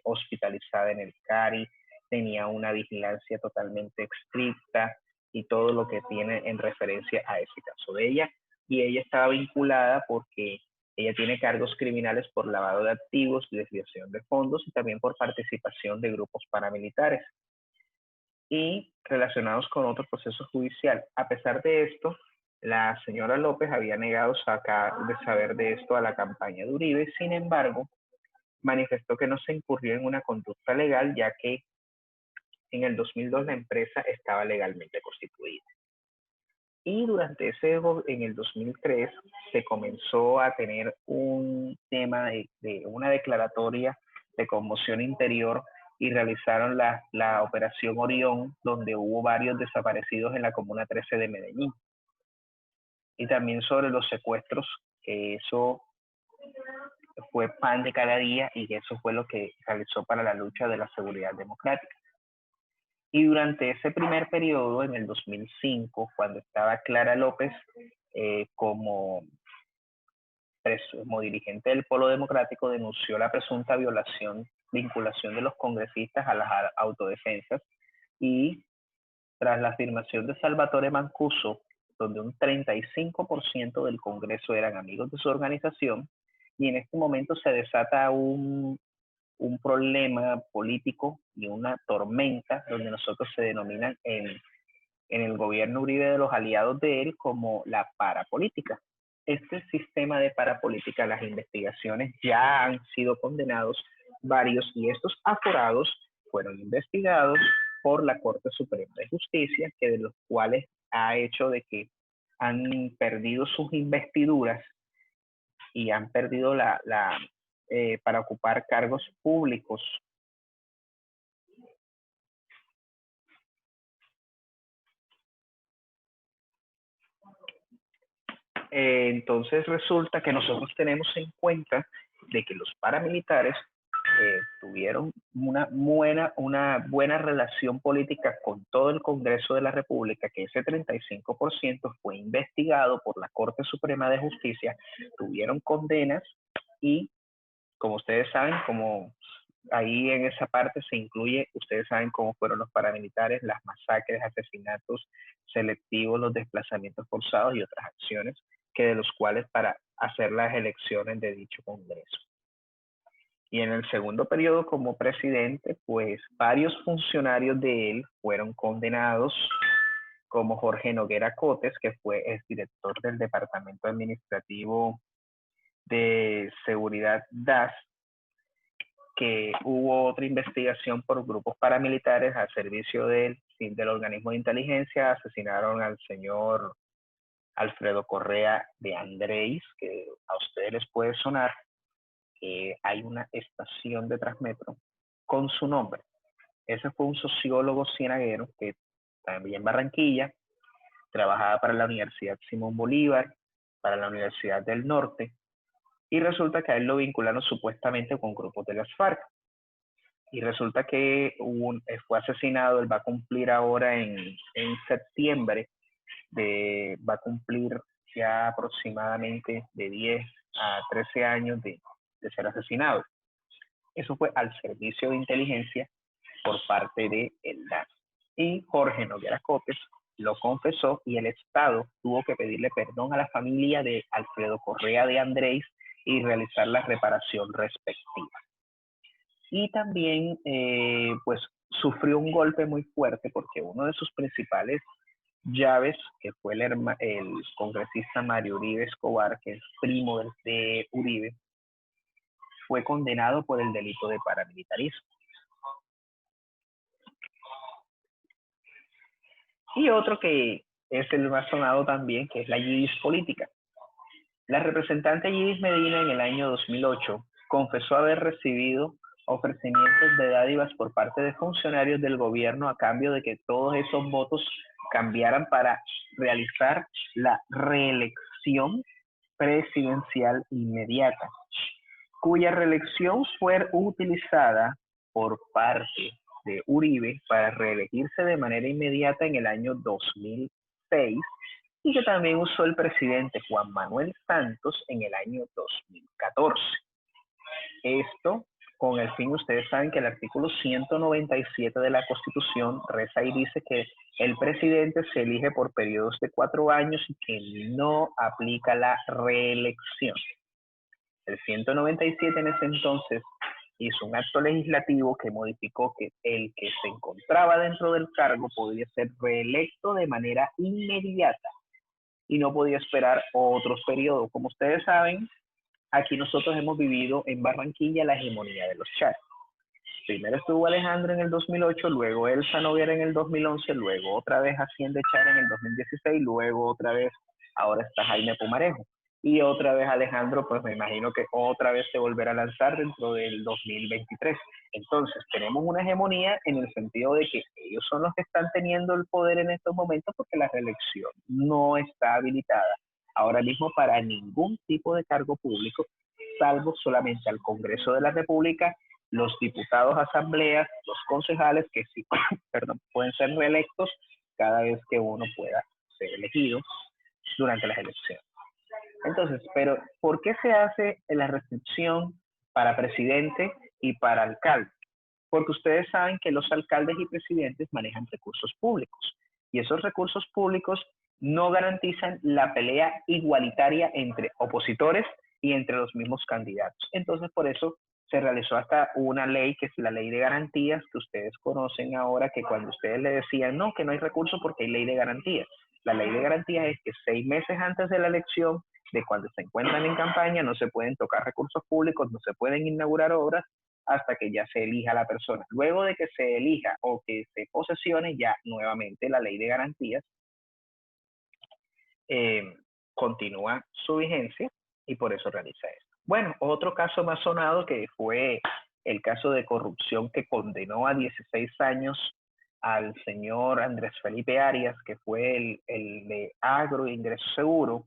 hospitalizada en el CARI, tenía una vigilancia totalmente estricta y todo lo que tiene en referencia a ese caso de ella. Y ella estaba vinculada porque ella tiene cargos criminales por lavado de activos, desviación de fondos y también por participación de grupos paramilitares y relacionados con otro proceso judicial. A pesar de esto, la señora López había negado saber de esto a la campaña de Uribe. Sin embargo, manifestó que no se incurrió en una conducta legal, ya que en el 2002 la empresa estaba legalmente constituida. Y en el 2003 se comenzó a tener un tema de una declaratoria de conmoción interior y realizaron la Operación Orión, donde hubo varios desaparecidos en la Comuna 13 de Medellín. Y también sobre los secuestros, que eso fue pan de cada día y eso fue lo que realizó para la lucha de la seguridad democrática. Y durante ese primer periodo, en el 2005, cuando estaba Clara López como dirigente del Polo Democrático, denunció la presunta vinculación de los congresistas a las autodefensas, y tras la afirmación de Salvatore Mancuso, donde un 35% del Congreso eran amigos de su organización, y en este momento se desata un problema político y una tormenta donde nosotros se denominan en el gobierno Uribe de los aliados de él como la parapolítica. Este sistema de parapolítica, las investigaciones ya han sido condenados varios, y estos aforados fueron investigados por la Corte Suprema de Justicia, que de los cuales ha hecho de que han perdido sus investiduras y han perdido para ocupar cargos públicos. Entonces resulta que nosotros tenemos en cuenta de que los paramilitares tuvieron una buena relación política con todo el Congreso de la República, que ese 35% fue investigado por la Corte Suprema de Justicia, tuvieron condenas y, como ustedes saben, como ahí en esa parte se incluye, ustedes saben cómo fueron los paramilitares, las masacres, asesinatos selectivos, los desplazamientos forzados y otras acciones que de los cuales para hacer las elecciones de dicho Congreso. Y en el segundo periodo como presidente, pues varios funcionarios de él fueron condenados como Jorge Noguera Cotes, que fue exdirector del Departamento Administrativo de Seguridad DAS, que hubo otra investigación por grupos paramilitares al servicio del organismo de inteligencia, asesinaron al señor Alfredo Correa de Andrés, que a ustedes les puede sonar. Hay una estación de Transmetro con su nombre. Ese fue un sociólogo cienaguero que también en Barranquilla trabajaba para la Universidad Simón Bolívar, para la Universidad del Norte, y resulta que a él lo vincularon supuestamente con grupos de las FARC. Y resulta que fue asesinado, él va a cumplir ahora en septiembre, va a cumplir ya aproximadamente de 10 a 13 años de ser asesinado. Eso fue al servicio de inteligencia por parte de el DAS. Y Jorge Noguera Cotes lo confesó y el Estado tuvo que pedirle perdón a la familia de Alfredo Correa de Andrés y realizar la reparación respectiva. Y también pues sufrió un golpe muy fuerte porque uno de sus principales llaves, que fue el congresista Mario Uribe Escobar, que es primo de Uribe, fue condenado por el delito de paramilitarismo. Y otro que es el más sonado también, que es la Yidis política. La representante Yidis Medina en el año 2008 confesó haber recibido ofrecimientos de dádivas por parte de funcionarios del gobierno a cambio de que todos esos votos cambiaran para realizar la reelección presidencial inmediata, cuya reelección fue utilizada por parte de Uribe para reelegirse de manera inmediata en el año 2006 y que también usó el presidente Juan Manuel Santos en el año 2014. Esto con el fin, ustedes saben que el artículo 197 de la Constitución reza y dice que el presidente se elige por periodos de 4 años y que no aplica la reelección. El 197 en ese entonces hizo un acto legislativo que modificó que el que se encontraba dentro del cargo podía ser reelecto de manera inmediata y no podía esperar otros periodos. Como ustedes saben, aquí nosotros hemos vivido en Barranquilla la hegemonía de los chats. Primero estuvo Alejandro en el 2008, luego Elsa Noguera en el 2011, luego otra vez Hacienda Char en el 2016, luego otra vez, ahora está Jaime Pumarejo. Y otra vez Alejandro, pues me imagino que otra vez se volverá a lanzar dentro del 2023. Entonces, tenemos una hegemonía en el sentido de que ellos son los que están teniendo el poder en estos momentos porque la reelección no está habilitada ahora mismo para ningún tipo de cargo público, salvo solamente al Congreso de la República, los diputados, asambleas, los concejales, que sí, perdón, pueden ser reelectos cada vez que uno pueda ser elegido durante las elecciones. Entonces, pero ¿por qué se hace la restricción para presidente y para alcalde? Porque ustedes saben que los alcaldes y presidentes manejan recursos públicos y esos recursos públicos no garantizan la pelea igualitaria entre opositores y entre los mismos candidatos. Entonces, por eso se realizó hasta una ley que es la ley de garantías, que ustedes conocen ahora, que cuando ustedes le decían no, que no hay recursos porque hay ley de garantías. La ley de garantías es que 6 meses antes de la elección, de cuando se encuentran en campaña, no se pueden tocar recursos públicos, no se pueden inaugurar obras hasta que ya se elija la persona. Luego de que se elija o que se posesione, ya nuevamente la ley de garantías continúa su vigencia y por eso realiza esto. Bueno, otro caso más sonado que fue el caso de corrupción que condenó a 16 años al señor Andrés Felipe Arias, que fue el de Agro e Ingreso Seguro,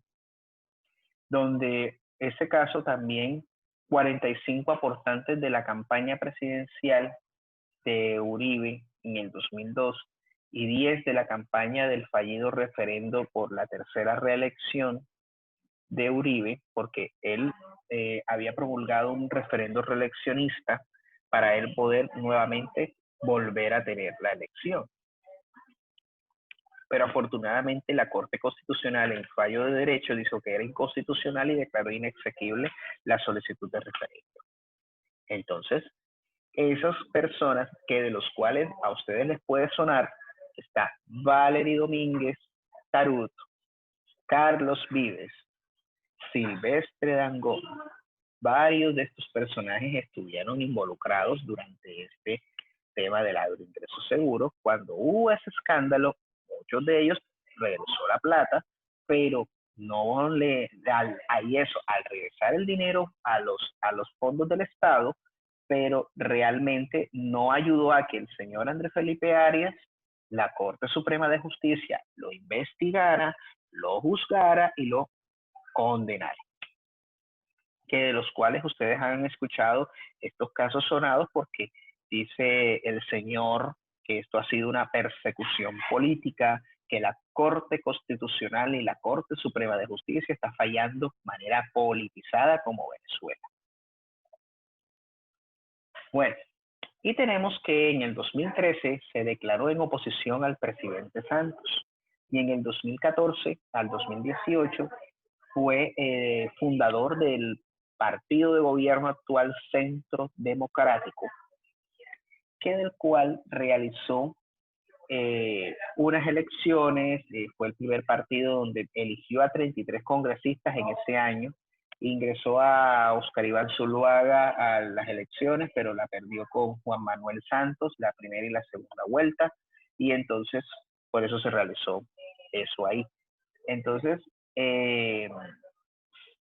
donde ese caso también 45 aportantes de la campaña presidencial de Uribe en el 2002 y 10 de la campaña del fallido referendo por la tercera reelección de Uribe, porque él había promulgado un referendo reeleccionista para él poder nuevamente volver a tener la elección. Pero afortunadamente la Corte Constitucional en fallo de derecho dijo que era inconstitucional y declaró inexequible la solicitud de referendo. Entonces, esas personas que de los cuales a ustedes les puede sonar está Valery Domínguez Tarut, Carlos Vives, Silvestre Dangond. Varios de estos personajes estuvieron involucrados durante este tema del agroingreso seguro. Cuando hubo ese escándalo, muchos de ellos regresó la plata, pero no al regresar el dinero a los fondos del Estado, pero realmente no ayudó a que el señor Andrés Felipe Arias, la Corte Suprema de Justicia, lo investigara, lo juzgara y lo condenara. Que de los cuales ustedes han escuchado estos casos sonados porque dice el señor que esto ha sido una persecución política, que la Corte Constitucional y la Corte Suprema de Justicia está fallando de manera politizada como Venezuela. Bueno, y tenemos que en el 2013 se declaró en oposición al presidente Santos y en el 2014 al 2018 fue fundador del partido de gobierno actual Centro Democrático, que del cual realizó unas elecciones, fue el primer partido donde eligió a 33 congresistas en ese año, ingresó a Oscar Iván Zuluaga a las elecciones, pero la perdió con Juan Manuel Santos, la primera y la segunda vuelta, y entonces por eso se realizó eso ahí. Entonces,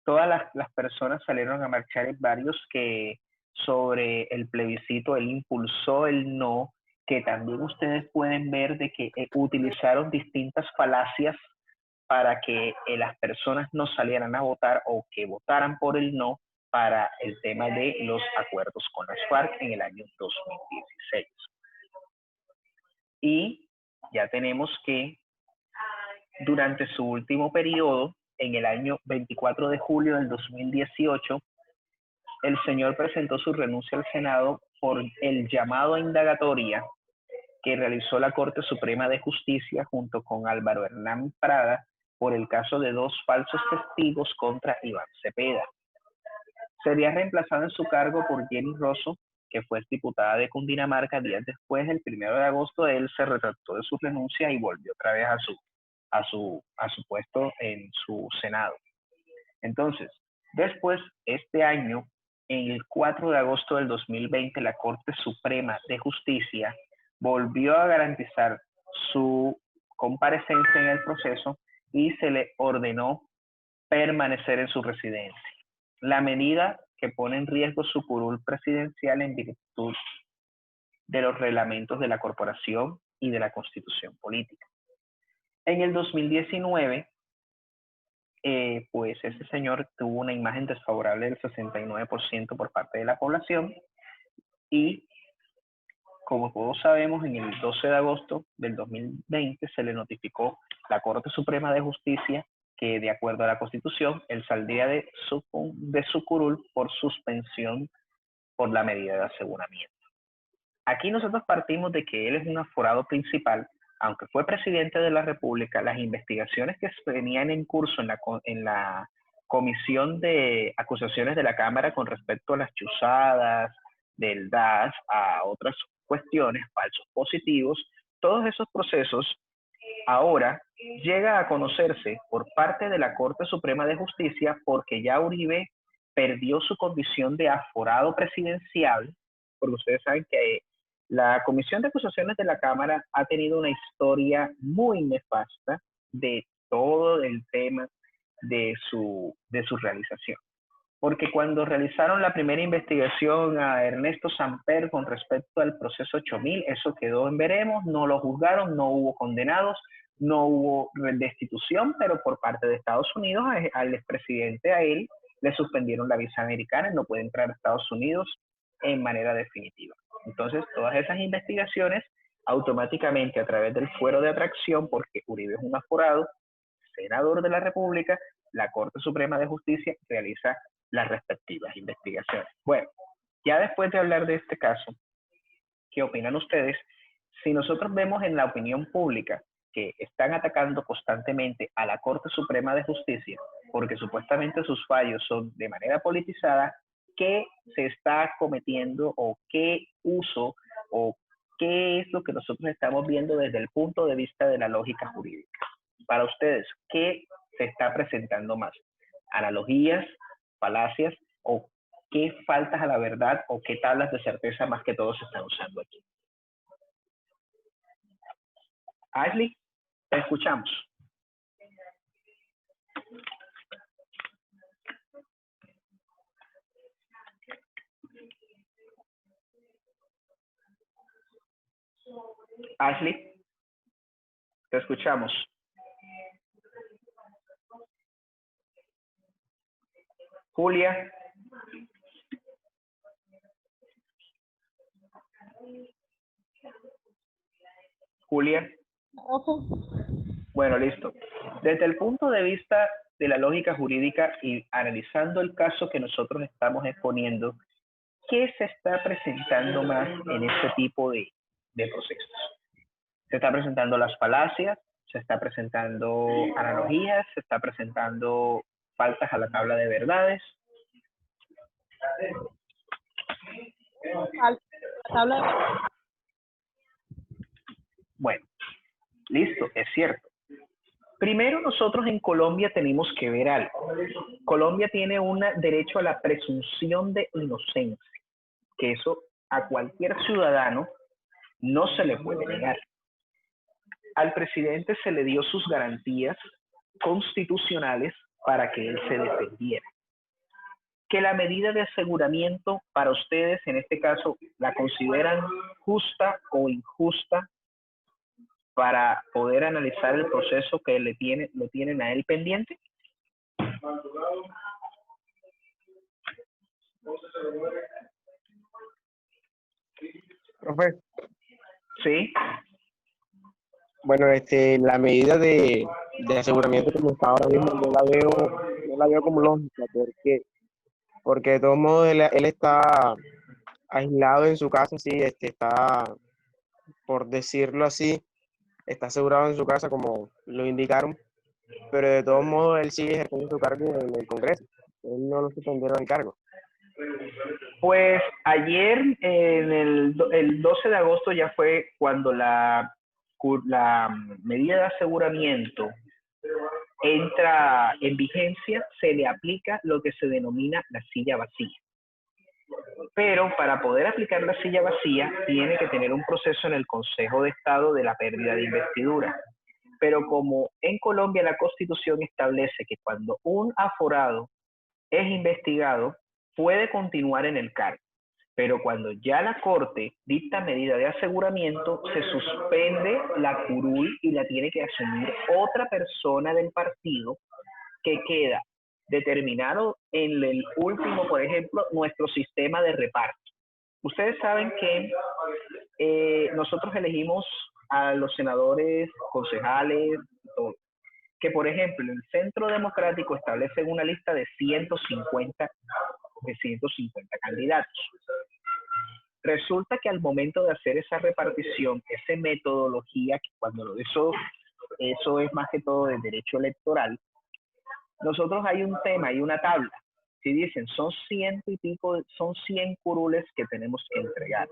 todas las personas salieron a marchar en varios que sobre el plebiscito, él impulsó el no, que también ustedes pueden ver de que utilizaron distintas falacias para que las personas no salieran a votar o que votaran por el no para el tema de los acuerdos con las FARC en el año 2016. Y ya tenemos que durante su último periodo, en el año 24 de julio del 2018, el señor presentó su renuncia al Senado por el llamado a indagatoria que realizó la Corte Suprema de Justicia junto con Álvaro Hernán Prada por el caso de 2 falsos testigos contra Iván Cepeda. Sería reemplazado en su cargo por Jenny Rosso, que fue diputada de Cundinamarca. Días después, el 1 de agosto, él se retractó de su renuncia y volvió otra vez a su puesto en su Senado. Entonces, después, este año, en el 4 de agosto del 2020, la Corte Suprema de Justicia volvió a garantizar su comparecencia en el proceso y se le ordenó permanecer en su residencia. La medida que pone en riesgo su curul presidencial en virtud de los reglamentos de la corporación y de la constitución política. En el 2019, pues ese señor tuvo una imagen desfavorable del 69% por parte de la población y, como todos sabemos, en el 12 de agosto del 2020 se le notificó a la Corte Suprema de Justicia que, de acuerdo a la Constitución, él saldría de su curul por suspensión por la medida de aseguramiento. Aquí nosotros partimos de que él es un aforado principal. Aunque fue presidente de la República, las investigaciones que venían en curso en la Comisión de Acusaciones de la Cámara con respecto a las chuzadas del DAS, a otras cuestiones, falsos positivos, todos esos procesos ahora llega a conocerse por parte de la Corte Suprema de Justicia porque ya Uribe perdió su condición de aforado presidencial, porque ustedes saben que la Comisión de Acusaciones de la Cámara ha tenido una historia muy nefasta de todo el tema de su realización. Porque cuando realizaron la primera investigación a Ernesto Samper con respecto al proceso 8000, eso quedó en veremos, no lo juzgaron, no hubo condenados, no hubo destitución, pero por parte de Estados Unidos al expresidente, a él, le suspendieron la visa americana y no puede entrar a Estados Unidos en manera definitiva. Entonces, todas esas investigaciones, automáticamente a través del fuero de atracción, porque Uribe es un aforado, senador de la República, la Corte Suprema de Justicia realiza las respectivas investigaciones. Bueno, ya después de hablar de este caso, ¿qué opinan ustedes? Si nosotros vemos en la opinión pública que están atacando constantemente a la Corte Suprema de Justicia porque supuestamente sus fallos son de manera politizada, ¿qué se está cometiendo o qué uso o ¿qué es lo que nosotros estamos viendo desde el punto de vista de la lógica jurídica? Para ustedes, ¿qué se está presentando más? ¿Analogías, falacias o qué faltas a la verdad o qué tablas de certeza más que todo se están usando aquí? Ashley, te escuchamos. Ashley, te escuchamos. Julia. Julia. Bueno, listo. Desde el punto de vista de la lógica jurídica y analizando el caso que nosotros estamos exponiendo, ¿qué se está presentando más en este tipo de procesos? Se está presentando las falacias, se está presentando analogías, se está presentando faltas a la tabla de verdades. Bueno, listo, es cierto. Primero, nosotros en Colombia tenemos que ver algo. Colombia tiene un derecho a la presunción de inocencia, que eso a cualquier ciudadano no se le puede negar. Al presidente se le dio sus garantías constitucionales para que él se defendiera. Que la medida de aseguramiento para ustedes, en este caso, ¿la consideran justa o injusta para poder analizar el proceso que lo tienen a él pendiente? Profe, Sí. bueno, la medida de aseguramiento como está ahora mismo, no la veo como lógica, porque de todos modos él está aislado en su casa, sí, está, por decirlo así, está asegurado en su casa como lo indicaron, pero de todos modos él sigue ejerciendo su cargo en el Congreso. Él no lo suspendieron el cargo. Pues ayer, en el 12 de agosto, ya fue cuando la medida de aseguramiento entra en vigencia, se le aplica lo que se denomina la silla vacía. Pero para poder aplicar la silla vacía, tiene que tener un proceso en el Consejo de Estado de la pérdida de investidura. Pero como en Colombia la Constitución establece que cuando un aforado es investigado, puede continuar en el cargo. Pero cuando ya la Corte dicta medida de aseguramiento, se suspende la curul y la tiene que asumir otra persona del partido que queda determinado en el último, por ejemplo, nuestro sistema de reparto. Ustedes saben que nosotros elegimos a los senadores, concejales, todo. Que por ejemplo el Centro Democrático establece una lista de 150 candidatos. Resulta que al momento de hacer esa repartición, esa metodología, que cuando eso es más que todo de derecho electoral, nosotros hay un tema, hay una tabla. Si dicen son 100 y pico, son 100 curules que tenemos que entregar.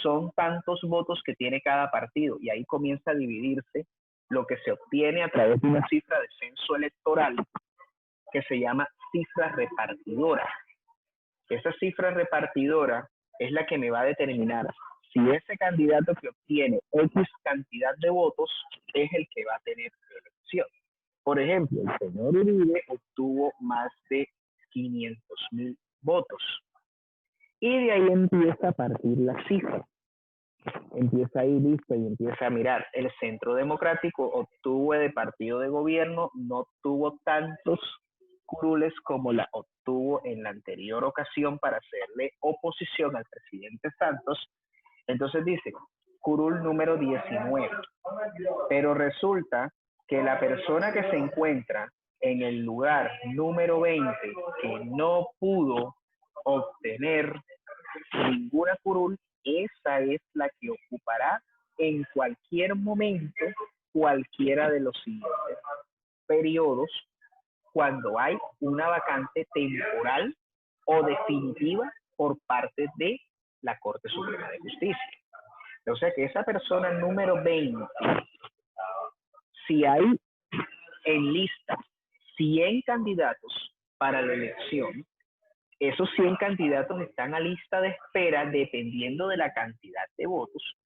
Son tantos votos que tiene cada partido y ahí comienza a dividirse lo que se obtiene a través de una cifra de censo electoral que se llama cifra repartidora. Esa cifra repartidora es la que me va a determinar si ese candidato que obtiene X cantidad de votos es el que va a tener elección. Por ejemplo, el señor Uribe obtuvo más de 500,000 votos. Y de ahí empieza a partir la cifra. Empieza ahí listo y empieza a mirar. El Centro Democrático obtuvo de partido de gobierno, no tuvo tantos curules como la obtuvo en la anterior ocasión para hacerle oposición al presidente Santos. Entonces dice, curul número 19. Pero resulta que la persona que se encuentra en el lugar número 20, que no pudo obtener ninguna curul, esa es la que ocupará en cualquier momento cualquiera de los siguientes periodos cuando hay una vacante temporal o definitiva por parte de la Corte Suprema de Justicia. O sea que esa persona número 20, si hay en lista 100 candidatos para la elección, esos 100 candidatos están a lista de espera dependiendo de la cantidad de votos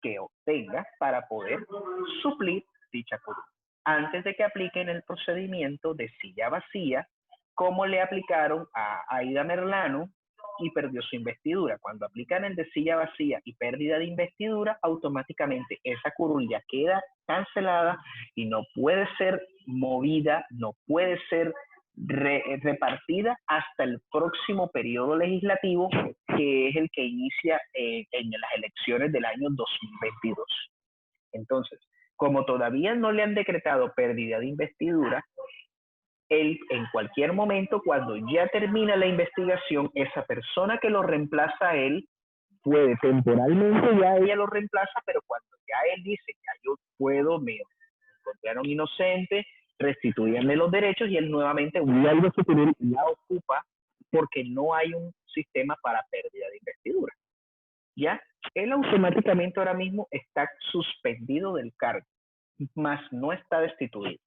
que obtenga para poder suplir dicha curul, antes de que apliquen el procedimiento de silla vacía, como le aplicaron a Aida Merlano y perdió su investidura. Cuando aplican el de silla vacía y pérdida de investidura, automáticamente esa curul ya queda cancelada y no puede ser movida, no puede ser repartida hasta el próximo periodo legislativo, que es el que inicia en las elecciones del año 2022. Entonces, como todavía no le han decretado pérdida de investidura, él en cualquier momento, cuando ya termina la investigación, esa persona que lo reemplaza a él puede temporalmente, ya ella lo reemplaza, pero cuando ya él dice, ya yo puedo, me encontraron inocente, restituyanle los derechos, y él nuevamente vuelve a su curul y la ocupa, porque no hay un sistema para pérdida de investidura. Ya, él automáticamente ahora mismo está suspendido del cargo, mas no está destituido,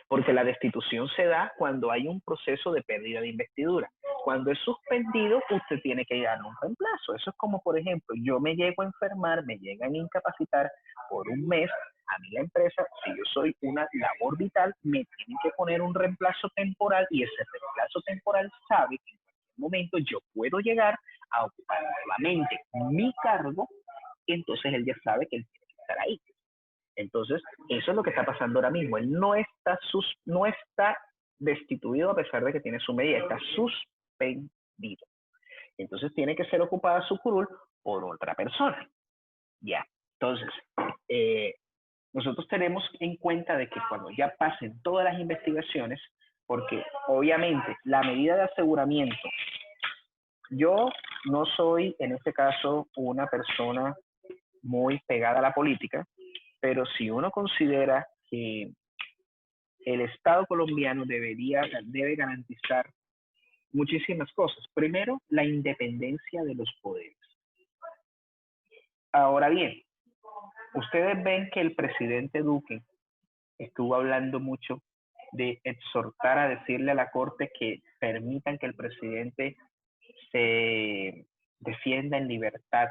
porque la destitución se da cuando hay un proceso de pérdida de investidura. Cuando es suspendido, usted tiene que dar un reemplazo. Eso es como, por ejemplo, yo me llego a enfermar, me llegan a incapacitar por un mes, a mí la empresa, si yo soy una labor vital, me tienen que poner un reemplazo temporal, y ese reemplazo temporal sabe que en cualquier momento yo puedo llegar a ocupar nuevamente mi cargo, y entonces él ya sabe que él tiene que estar ahí. Entonces, eso es lo que está pasando ahora mismo. Él no está destituido a pesar de que tiene su medida, está suspendido. Entonces, tiene que ser ocupada su curul por otra persona. Ya. Entonces, nosotros tenemos en cuenta de que cuando ya pasen todas las investigaciones, porque obviamente la medida de aseguramiento, yo no soy en este caso una persona muy pegada a la política, pero si uno considera que el Estado colombiano debe garantizar muchísimas cosas. Primero, la independencia de los poderes. Ahora bien, ustedes ven que el presidente Duque estuvo hablando mucho de exhortar a decirle a la Corte que permitan que el presidente se defienda en libertad,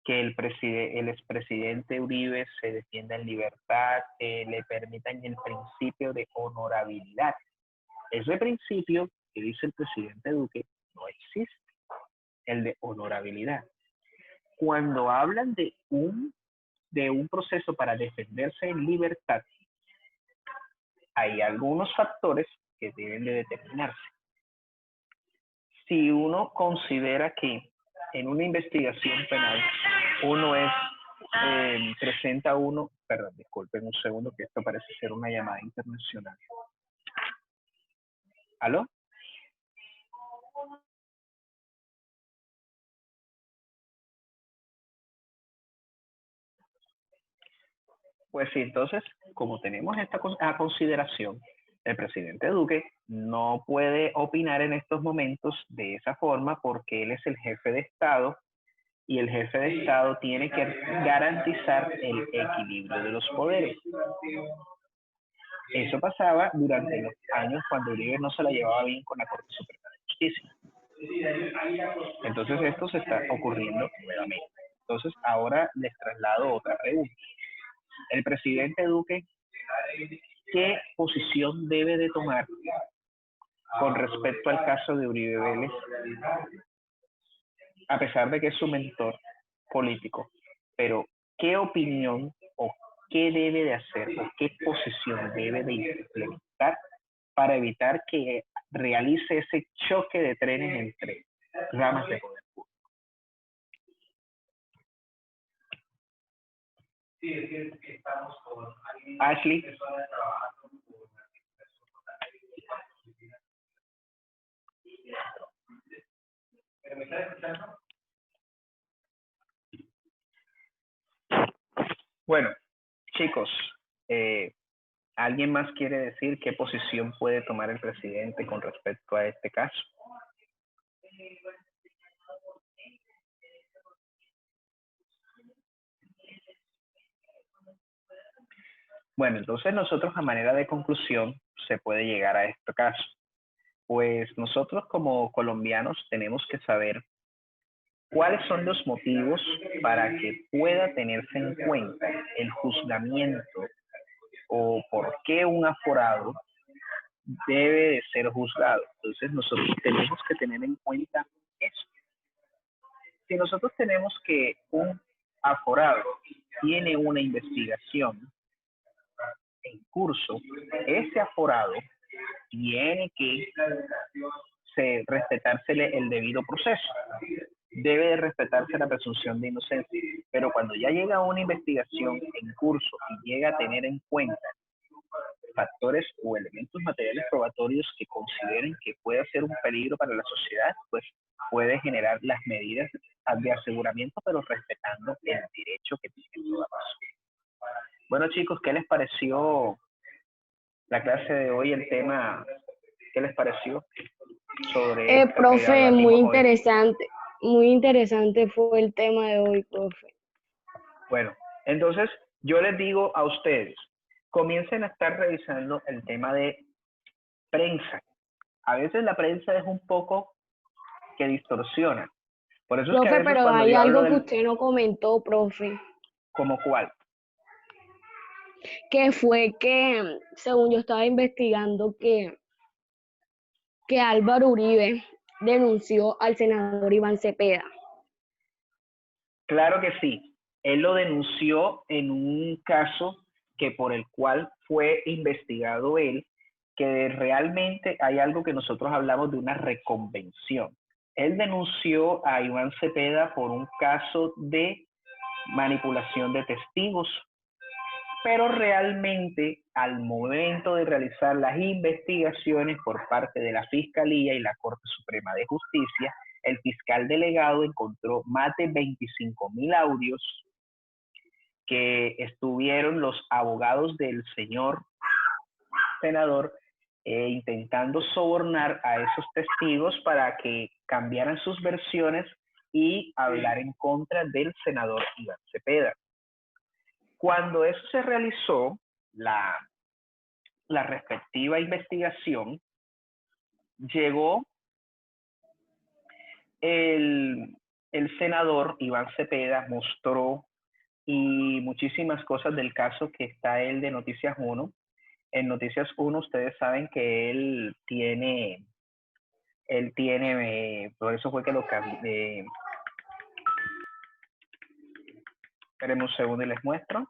que el expresidente Uribe se defienda en libertad, le permitan el principio de honorabilidad. Ese principio que dice el presidente Duque no existe, el de honorabilidad. Cuando hablan de un proceso para defenderse en libertad, hay algunos factores que deben de determinarse. Si uno considera que en una investigación penal presenta uno, perdón, disculpen un segundo, que esto parece ser una llamada internacional. ¿Aló? Pues sí, entonces, como tenemos esta consideración, el presidente Duque no puede opinar en estos momentos de esa forma, porque él es el jefe de Estado, y el jefe de Estado tiene que garantizar el equilibrio de los poderes. Eso pasaba durante los años cuando Uribe no se la llevaba bien con la Corte Suprema de Justicia. Entonces esto se está ocurriendo nuevamente. Entonces ahora les traslado otra pregunta. El presidente Duque, ¿qué posición debe de tomar con respecto al caso de Uribe Vélez? A pesar de que es su mentor político, pero ¿qué opinión o qué debe de hacer o qué posición debe de implementar para evitar que realice ese choque de trenes entre ramas de poder público? Sí, es que estamos con Ashley. ¿Me estás escuchando? Bueno, chicos, ¿alguien más quiere decir qué posición puede tomar el presidente con respecto a este caso? Bueno, entonces nosotros a manera de conclusión se puede llegar a este caso. Pues nosotros como colombianos tenemos que saber cuáles son los motivos para que pueda tenerse en cuenta el juzgamiento o por qué un aforado debe de ser juzgado. Entonces nosotros tenemos que tener en cuenta eso. Si nosotros tenemos que un aforado tiene una investigación en curso, ese aforado tiene que respetársele el debido proceso. Debe de respetarse la presunción de inocencia. Pero cuando ya llega una investigación en curso y llega a tener en cuenta factores o elementos materiales probatorios que consideren que puede ser un peligro para la sociedad, pues puede generar las medidas de aseguramiento, pero respetando el derecho que tiene toda persona. Bueno, chicos, ¿qué les pareció la clase de hoy? El tema, ¿qué les pareció sobre esto que profe, muy debatimos hoy? interesante. Muy interesante fue el tema de hoy, profe. Bueno, entonces yo les digo a ustedes, comiencen a estar revisando el tema de prensa. A veces la prensa es un poco que distorsiona. Por eso es que a Profe, veces pero cuando hay yo hablo algo que del... usted no comentó, profe, ¿Como cuál? que fue que, según yo estaba investigando, que Álvaro Uribe denunció al senador Iván Cepeda. Claro que sí. Él lo denunció en un caso que por el cual fue investigado él, que realmente hay algo que nosotros hablamos de una reconvención. Él denunció a Iván Cepeda por un caso de manipulación de testigos, pero realmente al momento de realizar las investigaciones por parte de la Fiscalía y la Corte Suprema de Justicia, el fiscal delegado encontró más de 25.000 audios que estuvieron los abogados del señor senador intentando sobornar a esos testigos para que cambiaran sus versiones y hablar en contra del senador Iván Cepeda. Cuando eso se realizó, la respectiva investigación, llegó el senador Iván Cepeda, mostró y muchísimas cosas del caso que está él de Noticias 1. En Noticias 1 ustedes saben que él tiene, por eso fue que lo cambié. Espérenme un segundo y les muestro.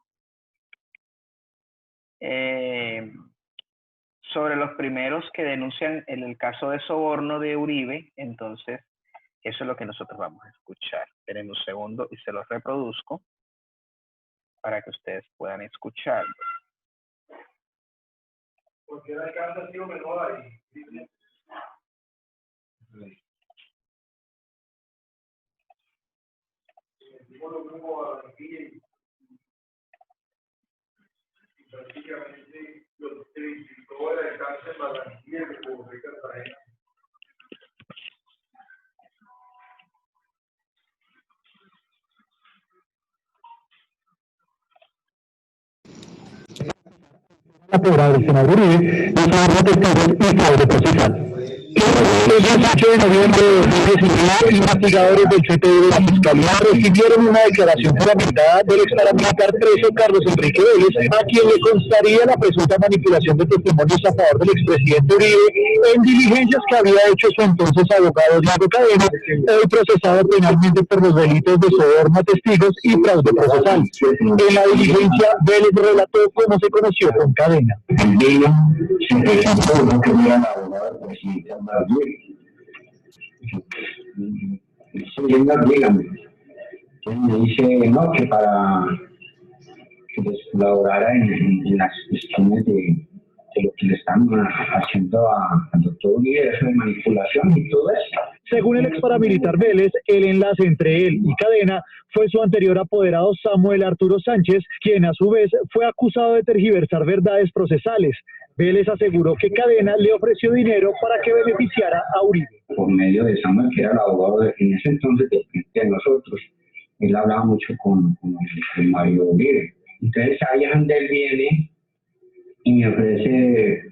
Sobre los primeros que denuncian el caso de soborno de Uribe, entonces eso es lo que nosotros vamos a escuchar. Espérenme un segundo y se los reproduzco para que ustedes puedan escucharlo. Porque la casa ha sido menor ahí. Lo mismo a Barranquilla y prácticamente los que visitó el alcance en Barranquilla y República de Cartagena. Apoderado del senador Uribe, de soborno testigos y fraude procesal. El 18 de noviembre de 2019, investigadores del CTI de la Fiscalía recibieron una declaración juramentada del ex paramilitar preso Carlos Enrique Vélez, a quien le constaría la presunta manipulación de testimonios a favor del expresidente Uribe en diligencias que había hecho su entonces abogado Diego Cadena, hoy procesado penalmente por los delitos de soborno a testigos y fraude procesal. En la diligencia, Vélez relató cómo se conoció con Cadena. El día se presentó no quería la abogada del presidente Álvaro Uribe. Dígame. Entonces me dice, no, que para que les colaborara en las cuestiones de lo que le están haciendo al doctor Uribe, eso de manipulación y todo eso. Según el ex paramilitar Vélez, el enlace entre él y Cadena fue su anterior apoderado Samuel Arturo Sánchez, quien a su vez fue acusado de tergiversar verdades procesales. Vélez aseguró que Cadena le ofreció dinero para que beneficiara a Uribe. Por medio de Samuel, que era el abogado en ese entonces de nosotros, él hablaba mucho con Mario Uribe. Entonces ahí es donde él viene me ofrece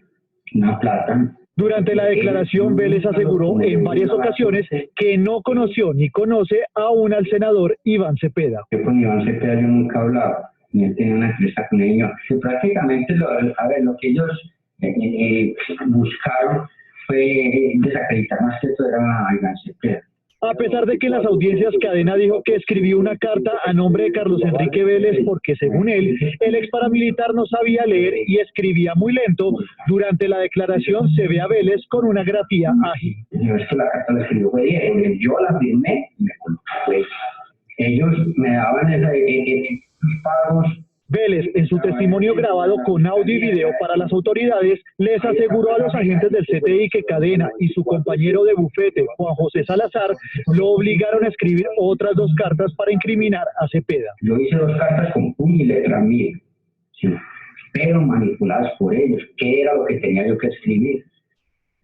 una plata. Durante la declaración, Vélez aseguró en varias ocasiones que no conoció ni conoce aún al senador Iván Cepeda. Yo con Iván Cepeda yo nunca he hablado, ni él tenía una entrevista con ellos. Que prácticamente lo que ellos buscaron fue desacreditar más que todo era a Iván Cepeda. A pesar de que en las audiencias Cadena dijo que escribió una carta a nombre de Carlos Enrique Vélez porque, según él, el ex paramilitar no sabía leer y escribía muy lento, durante la declaración se ve a Vélez con una grafía ágil. Yo es que la carta la escribió fue Diego, yo la firmé y me coloqué. Ellos me daban esos pagos. Vélez, en su testimonio grabado con audio y video para las autoridades, les aseguró a los agentes del CTI que Cadena y su compañero de bufete, Juan José Salazar, lo obligaron a escribir otras 2 cartas para incriminar a Cepeda. Yo hice 2 cartas con puño y letra mía, sí, pero manipuladas por ellos. ¿Qué era lo que tenía yo que escribir?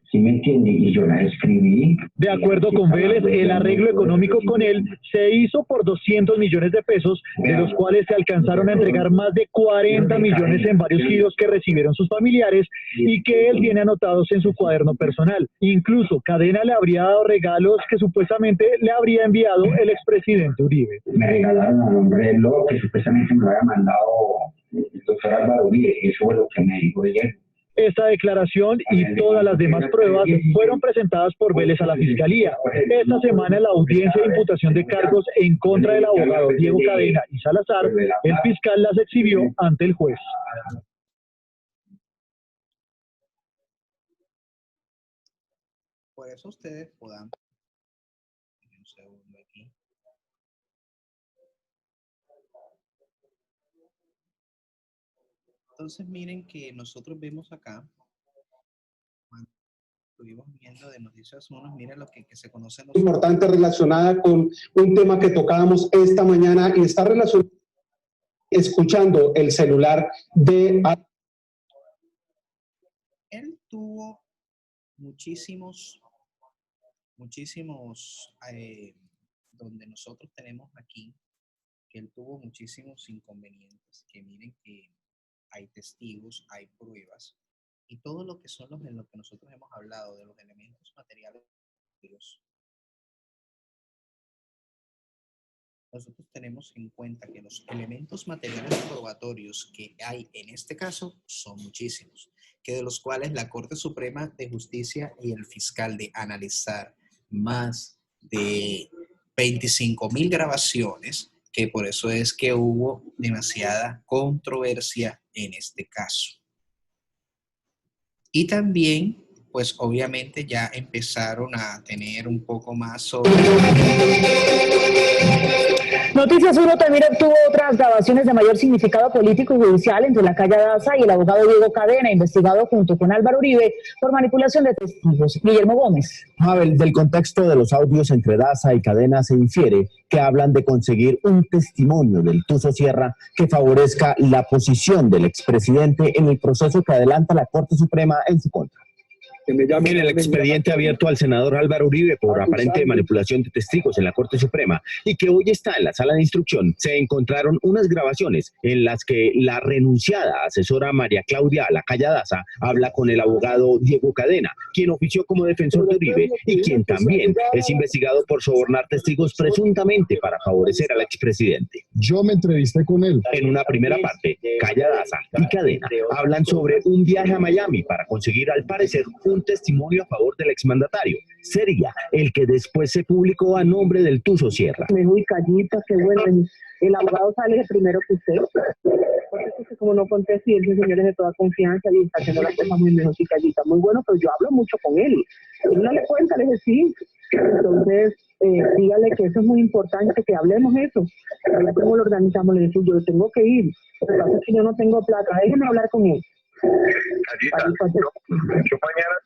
¿Sí me entiende? Y yo la escribí. De acuerdo con Vélez, el arreglo económico con él se hizo por 200 millones de pesos, de los cuales se alcanzaron a entregar más de 40 millones en varios giros que recibieron sus familiares y que él tiene anotados en su cuaderno personal. Incluso Cadena le habría dado regalos que supuestamente le habría enviado el expresidente Uribe. Me regalaron a nombre de lo que supuestamente me lo había mandado el doctor Álvaro Uribe. Eso fue lo que me dijo Diego. Esta declaración y todas las demás pruebas fueron presentadas por Vélez a la Fiscalía. Esta semana, en la audiencia de imputación de cargos en contra del abogado Diego Cadena y Salazar, el fiscal las exhibió ante el juez. Por eso ustedes puedan... Un segundo aquí. Entonces miren que nosotros vemos acá, cuando estuvimos viendo de Noticias 1, miren lo que se conoce. Importante relacionada con un tema que tocábamos esta mañana y está relacionado escuchando el celular de... Él tuvo muchísimos, donde nosotros tenemos aquí, que él tuvo muchísimos inconvenientes, que miren que hay testigos, hay pruebas, y todo lo que son en lo que nosotros hemos hablado de los elementos materiales, nosotros tenemos en cuenta que los elementos materiales probatorios que hay en este caso son muchísimos, que de los cuales la Corte Suprema de Justicia y el fiscal de analizar más de 25,000 grabaciones, que por eso es que hubo demasiada controversia en este caso. Y también, pues obviamente ya empezaron a tener un poco más sobre... Noticias 1 también obtuvo otras grabaciones de mayor significado político y judicial entre la calle Daza y el abogado Diego Cadena, investigado junto con Álvaro Uribe por manipulación de testigos. Guillermo Gómez. Abel, del contexto de los audios entre Daza y Cadena se infiere que hablan de conseguir un testimonio del Tuzo Sierra que favorezca la posición del expresidente en el proceso que adelanta la Corte Suprema en su contra. En el expediente abierto al senador Álvaro Uribe por aparente manipulación de testigos en la Corte Suprema y que hoy está en la sala de instrucción, se encontraron unas grabaciones en las que la renunciada asesora María Claudia Lacalle Daza habla con el abogado Diego Cadena, quien ofició como defensor de Uribe y quien también es investigado por sobornar testigos presuntamente para favorecer al expresidente. Yo me entrevisté con él. En una primera parte, Lacalle Daza y Cadena hablan sobre un viaje a Miami para conseguir, al parecer, un testimonio a favor del exmandatario. Sería el que después se publicó a nombre del Tuzo Sierra. Muy callita, que bueno, el abogado sale primero que usted, porque es que como no contesta y ese señor es de toda confianza y está haciendo las cosas muy mejor y callita, muy bueno, pero yo hablo mucho con él. Él no le cuenta, le dice sí. Entonces, dígale que eso es muy importante, que hablemos eso. A ver cómo lo organizamos, le digo, yo tengo que ir, lo que pasa es que yo no tengo plata, déjeme hablar con él.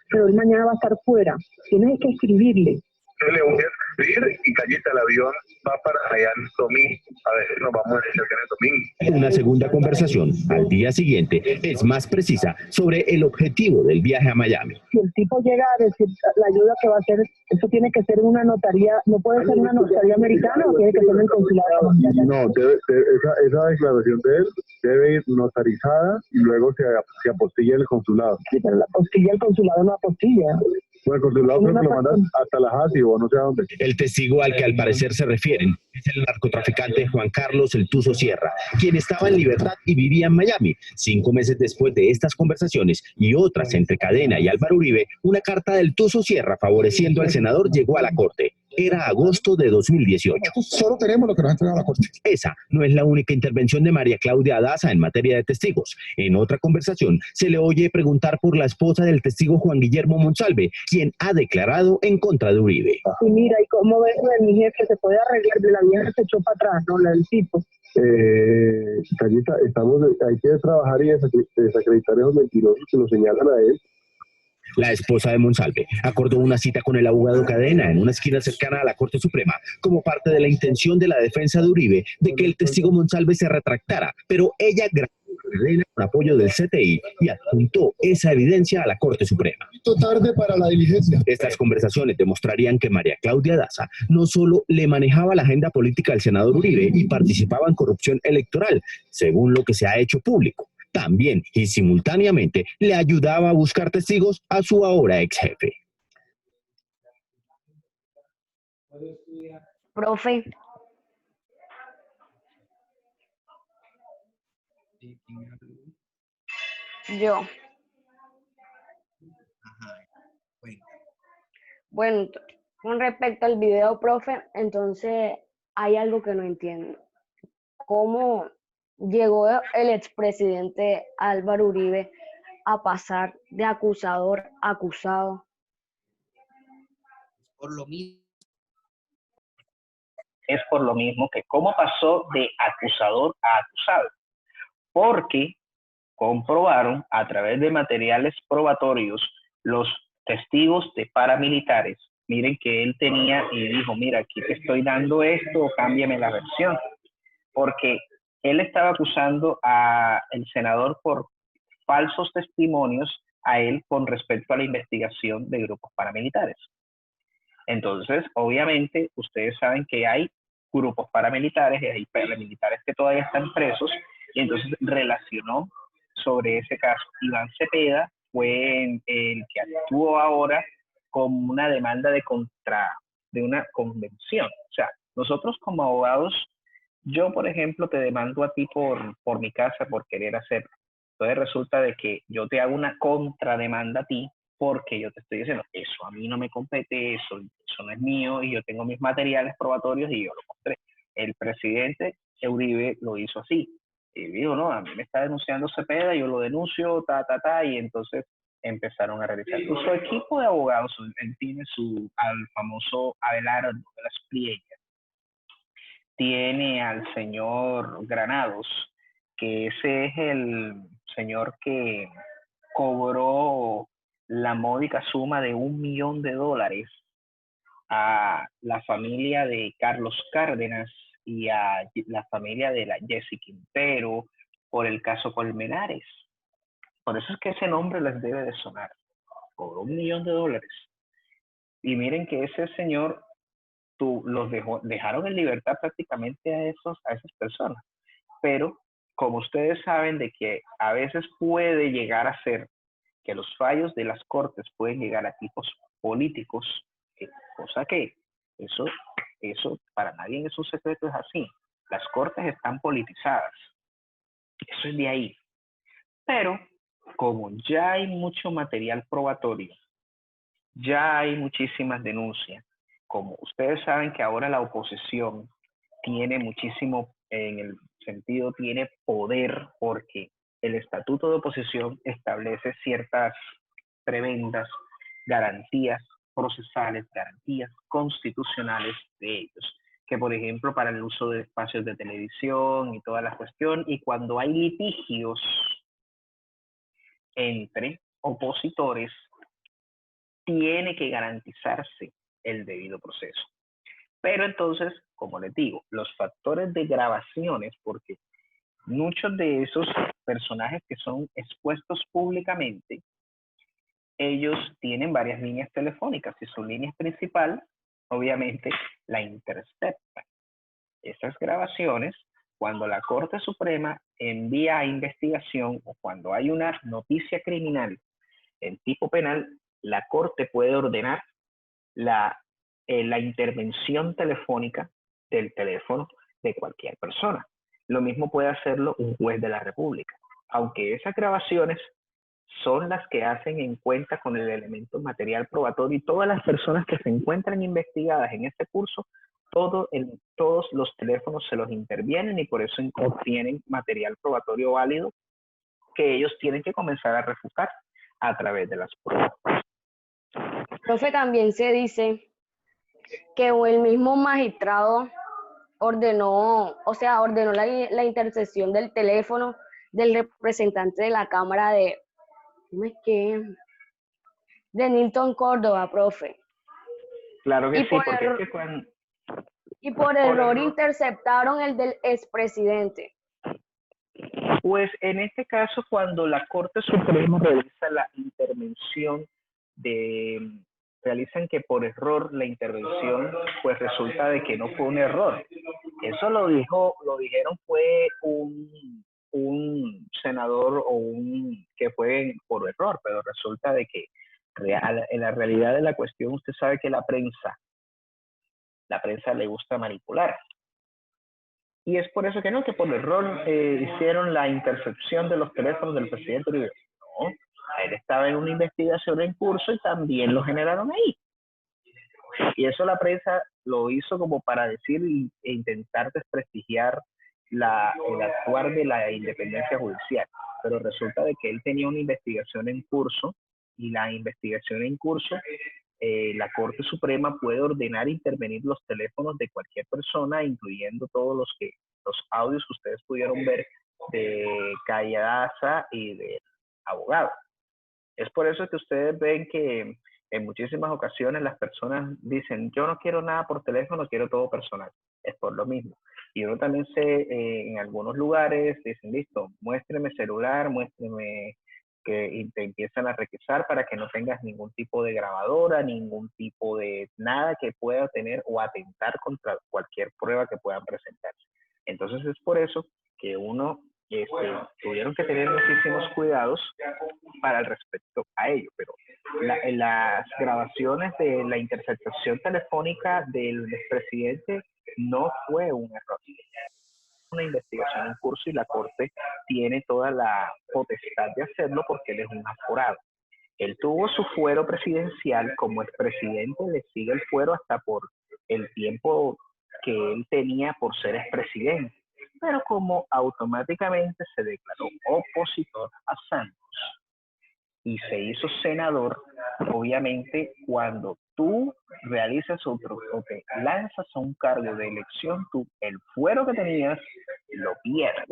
Pero él mañana va a estar fuera, tienes que escribirle. Y Callita, el avión va para allá el domingo. A ver, nos vamos a decir que el domingo. Una segunda conversación al día siguiente es más precisa sobre el objetivo del viaje a Miami. Si el tipo llega a decir la ayuda que va a hacer, eso tiene que ser una notaría, no puede ser una notaría americana o tiene que ser en el consulado. No, esa declaración de él debe ir notarizada y luego se apostilla en el consulado. Sí, pero la apostilla, el consulado no apostilla. Bueno, el consulado creo que lo mandan hasta Tallahassee o no sé a dónde. El testigo al que al parecer se refieren es el narcotraficante Juan Carlos El Tuzo Sierra, quien estaba en libertad y vivía en Miami. 5 meses después de estas conversaciones y otras entre Cadena y Álvaro Uribe, una carta del Tuzo Sierra favoreciendo al senador llegó a la corte. Era agosto de 2018. Solo tenemos lo que nos ha entregado la Corte. Esa no es la única intervención de María Claudia Daza en materia de testigos. En otra conversación se le oye preguntar por la esposa del testigo Juan Guillermo Monsalve, quien ha declarado en contra de Uribe. Y mira, ¿y cómo ves mi jefe? Se puede arreglar, la vieja se echó para atrás, ¿no? La del tipo. Callita, hay que trabajar y desacreditar esos mentirosos que lo señalan a él. La esposa de Monsalve acordó una cita con el abogado Cadena en una esquina cercana a la Corte Suprema como parte de la intención de la defensa de Uribe de que el testigo Monsalve se retractara, pero ella grabó Cadena con apoyo del CTI y adjuntó esa evidencia a la Corte Suprema. Tarde para la diligencia. Estas conversaciones demostrarían que María Claudia Daza no solo le manejaba la agenda política al senador Uribe y participaba en corrupción electoral, según lo que se ha hecho público. También y simultáneamente le ayudaba a buscar testigos a su ahora ex jefe. Profe, yo. Bueno, con respecto al video, profe, entonces hay algo que no entiendo. ¿Cómo llegó el expresidente Álvaro Uribe a pasar de acusador a acusado? Por lo mismo. Es por lo mismo que cómo pasó de acusador a acusado. Porque comprobaron a través de materiales probatorios los testigos de paramilitares. Miren que él tenía y dijo, mira, aquí te estoy dando esto, cámbiame la versión. Porque él estaba acusando al senador por falsos testimonios a él con respecto a la investigación de grupos paramilitares. Entonces, obviamente, ustedes saben que hay grupos paramilitares y hay paramilitares que todavía están presos, y entonces relacionó sobre ese caso. Iván Cepeda fue el que actuó ahora con una demanda de una convención. O sea, nosotros como abogados, yo, por ejemplo, te demando a ti por mi casa por querer hacerlo. Entonces resulta de que yo te hago una contrademanda a ti porque yo te estoy diciendo, eso a mí no me compete, eso no es mío y yo tengo mis materiales probatorios y yo lo mostré. El presidente Uribe lo hizo así. Y digo, no, a mí me está denunciando Cepeda, yo lo denuncio, y entonces empezaron a realizar. Su equipo de abogados, él tiene al famoso Abelardo de las Priellas, tiene al señor Granados, que ese es el señor que cobró la módica suma de $1 millón a la familia de Carlos Cárdenas y a la familia de la Jessy Quintero por el caso Colmenares. Por eso es que ese nombre les debe de sonar. Cobró $1 millón. Y miren que ese señor dejaron en libertad prácticamente a esas personas. Pero como ustedes saben de que a veces puede llegar a ser que los fallos de las cortes pueden llegar a tipos políticos, cosa que eso para nadie es un secreto, es así. Las cortes están politizadas. Eso es de ahí. Pero como ya hay mucho material probatorio, ya hay muchísimas denuncias, como ustedes saben que ahora la oposición tiene muchísimo, en el sentido, tiene poder, porque el estatuto de oposición establece ciertas tremendas garantías procesales, garantías constitucionales de ellos, que por ejemplo para el uso de espacios de televisión y toda la cuestión, y cuando hay litigios entre opositores, tiene que garantizarse el debido proceso. Pero entonces, como les digo, los factores de grabaciones, porque muchos de esos personajes que son expuestos públicamente, ellos tienen varias líneas telefónicas y su línea principal, obviamente, la intercepta. Esas grabaciones, cuando la Corte Suprema envía a investigación o cuando hay una noticia criminal en tipo penal, la Corte puede ordenar la intervención telefónica del teléfono de cualquier persona. Lo mismo puede hacerlo un juez de la República, aunque esas grabaciones son las que hacen en cuenta con el elemento material probatorio y todas las personas que se encuentran investigadas en este curso, todos los teléfonos se los intervienen y por eso obtienen material probatorio válido que ellos tienen que comenzar a refutar a través de las pruebas. Profe, también se dice que el mismo magistrado ordenó la intercesión del teléfono del representante de la Cámara de Nilton Córdoba, profe. Claro que Y sí, por porque error- es que cuando... Y por error interceptaron el del expresidente. Pues en este caso, cuando la Corte Suprema realiza la intervención realizan que por error la intervención, pues resulta de que no fue un error. Eso lo dijeron fue un senador que fue por error, pero resulta de que en la realidad de la cuestión usted sabe que la prensa le gusta manipular. Y es por eso que no, que por error hicieron la intercepción de los teléfonos del presidente Uribe. No, él estaba en una investigación en curso y también lo generaron ahí. Y eso la prensa lo hizo como para decir e intentar desprestigiar el actuar de la independencia judicial. Pero resulta de que él tenía una investigación en curso y la investigación en curso, la Corte Suprema puede ordenar intervenir los teléfonos de cualquier persona, incluyendo todos los audios que ustedes pudieron ver de Calle Daza y del abogado. Es por eso que ustedes ven que en muchísimas ocasiones las personas dicen, yo no quiero nada por teléfono, quiero todo personal. Es por lo mismo. Y uno también en algunos lugares dicen, listo, muéstreme celular, muéstreme y te empiezan a requisar para que no tengas ningún tipo de grabadora, ningún tipo de nada que pueda tener o atentar contra cualquier prueba que puedan presentarse. Entonces es por eso que tuvieron que tener muchísimos cuidados para el respecto a ello, pero las grabaciones de la interceptación telefónica del expresidente no fue un error. Una investigación en curso y la Corte tiene toda la potestad de hacerlo porque él es un aforado. Él tuvo su fuero presidencial como expresidente, le sigue el fuero hasta por el tiempo que él tenía por ser expresidente, pero como automáticamente se declaró opositor a Santos y se hizo senador, obviamente cuando tú realizas o te lanzas a un cargo de elección, tú el fuero que tenías lo pierdes.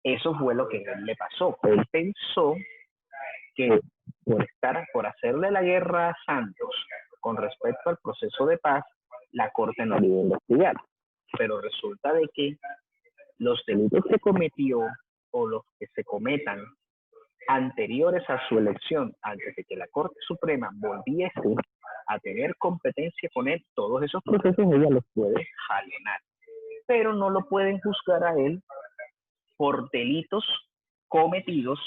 Eso fue lo que a él le pasó. Él pensó que por hacerle la guerra a Santos con respecto al proceso de paz, la Corte no le iba a investigar. Pero resulta de que los delitos que cometió o los que se cometan anteriores a su elección, antes de que la Corte Suprema volviese a tener competencia con él, todos esos procesos ella los puede jalonar, pero no lo pueden juzgar a él por delitos cometidos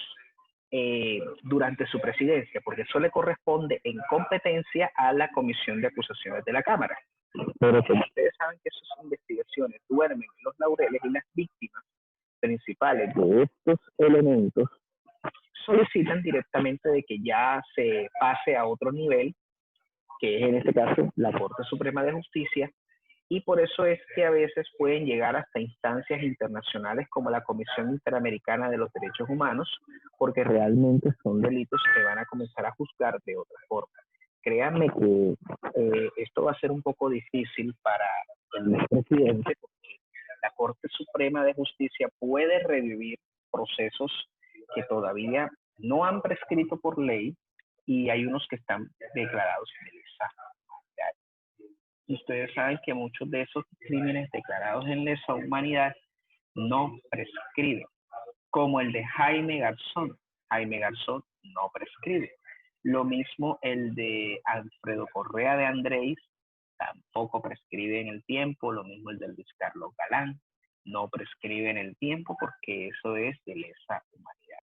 durante su presidencia, porque eso le corresponde en competencia a la Comisión de Acusaciones de la Cámara. Pero como ustedes saben que esas investigaciones duermen en los laureles y las víctimas principales de estos elementos solicitan directamente de que ya se pase a otro nivel, que es en este caso la Corte Suprema de Justicia, y por eso es que a veces pueden llegar hasta instancias internacionales como la Comisión Interamericana de los Derechos Humanos, porque realmente son delitos que van a comenzar a juzgar de otra forma. Créanme que esto va a ser un poco difícil para el presidente, porque la Corte Suprema de Justicia puede revivir procesos que todavía no han prescrito por ley y hay unos que están declarados finalizados. ustedes saben que muchos de esos crímenes declarados en lesa humanidad no prescriben, como el de Jaime Garzón. Jaime Garzón no prescribe. Lo mismo el de Alfredo Correa de Andrés, tampoco prescribe en el tiempo. Lo mismo el de Luis Carlos Galán, no prescribe en el tiempo porque eso es de lesa humanidad.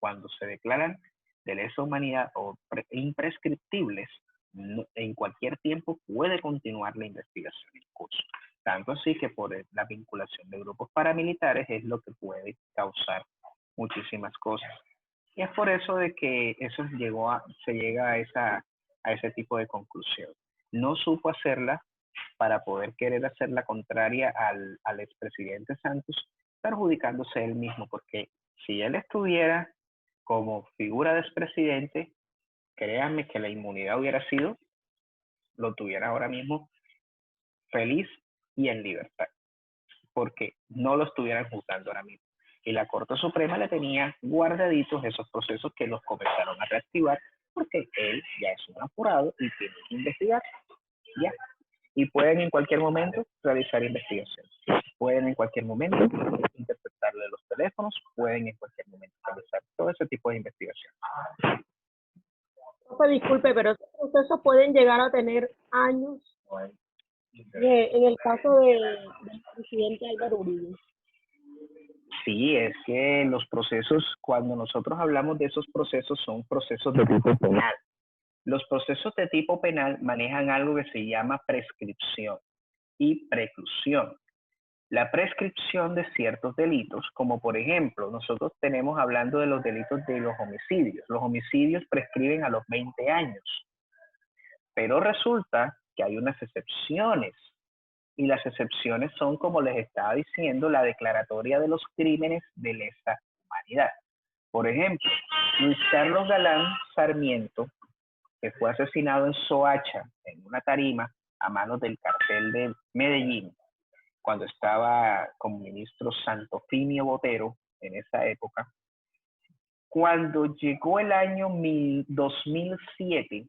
Cuando se declaran de lesa humanidad o imprescriptibles, en cualquier tiempo puede continuar la investigación en curso. Tanto así que por la vinculación de grupos paramilitares es lo que puede causar muchísimas cosas. Y es por eso de que eso se llega a ese tipo de conclusión. No supo hacerla para poder querer hacer la contraria al expresidente Santos, perjudicándose él mismo, porque si él estuviera como figura de expresidente, créanme que la inmunidad hubiera sido, lo tuviera ahora mismo feliz y en libertad, porque no lo estuvieran juzgando ahora mismo. Y la Corte Suprema le tenía guardaditos esos procesos que los comenzaron a reactivar, porque él ya es un apurado y tiene que investigar, ya. Y pueden en cualquier momento realizar investigaciones. Pueden en cualquier momento interpretarle los teléfonos, pueden en cualquier momento realizar todo ese tipo de investigación. Disculpe, pero esos procesos pueden llegar a tener años en el caso del presidente Álvaro Uribe. Sí, es que los procesos, cuando nosotros hablamos de esos procesos, son procesos de tipo penal. Los procesos de tipo penal manejan algo que se llama prescripción y preclusión. La prescripción de ciertos delitos, como por ejemplo, nosotros tenemos hablando de los delitos de los homicidios. Los homicidios prescriben a los 20 años, pero resulta que hay unas excepciones. Y las excepciones son, como les estaba diciendo, la declaratoria de los crímenes de lesa humanidad. Por ejemplo, Luis Carlos Galán Sarmiento, que fue asesinado en Soacha, en una tarima, a manos del cartel de Medellín, cuando estaba como ministro Santofimio Botero en esa época. Cuando llegó el año 2007,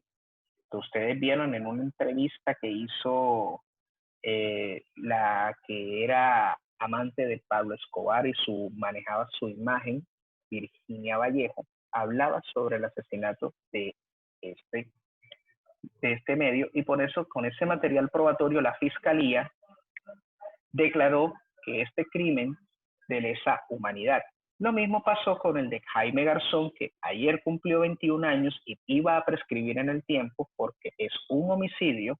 que ustedes vieron en una entrevista que hizo la que era amante de Pablo Escobar y manejaba su imagen, Virginia Vallejo, hablaba sobre el asesinato de este medio, y por eso con ese material probatorio la fiscalía declaró que este crimen de lesa humanidad. Lo mismo pasó con el de Jaime Garzón, que ayer cumplió 21 años y iba a prescribir en el tiempo porque es un homicidio,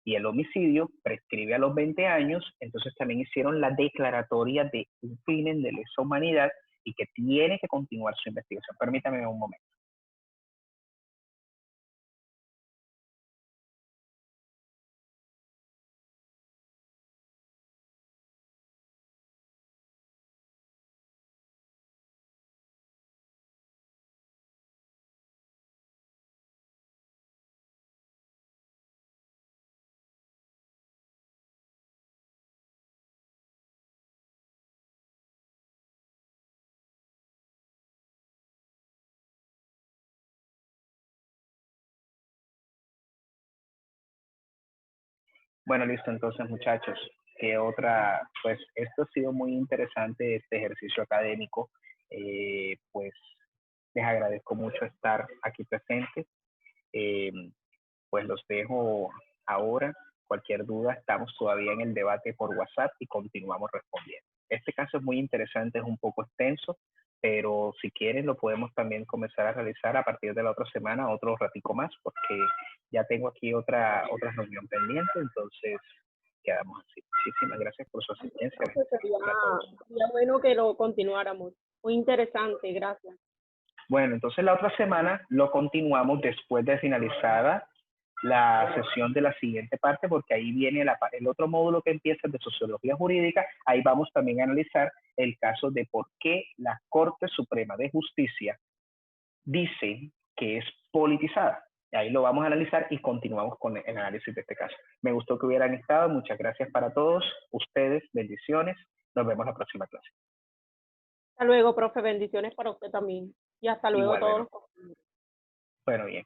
y el homicidio prescribe a los 20 años. Entonces también hicieron la declaratoria de un crimen de lesa humanidad y que tiene que continuar su investigación. Permítame un momento. Bueno, listo, entonces muchachos, ¿qué otra? Pues esto ha sido muy interesante, este ejercicio académico. Pues les agradezco mucho estar aquí presentes. Pues los dejo ahora. Cualquier duda, estamos todavía en el debate por WhatsApp y continuamos respondiendo. Este caso es muy interesante, es un poco extenso, pero si quieren lo podemos también comenzar a realizar a partir de la otra semana, otro ratico más, porque ya tengo aquí otra reunión pendiente, entonces quedamos así. Muchísimas gracias por su asistencia. Sería bueno que lo continuáramos. Muy interesante, gracias. Bueno, entonces la otra semana lo continuamos después de finalizada la sesión de la siguiente parte, porque ahí viene el otro módulo que empieza de sociología jurídica. Ahí vamos también a analizar el caso de por qué la Corte Suprema de Justicia dice que es politizada. Ahí lo vamos a analizar y continuamos con el análisis de este caso. Me gustó que hubieran estado. Muchas gracias para todos ustedes. Bendiciones. Nos vemos la próxima clase. Hasta luego, profe. Bendiciones para usted también. Y hasta luego a todos. Bueno, bien.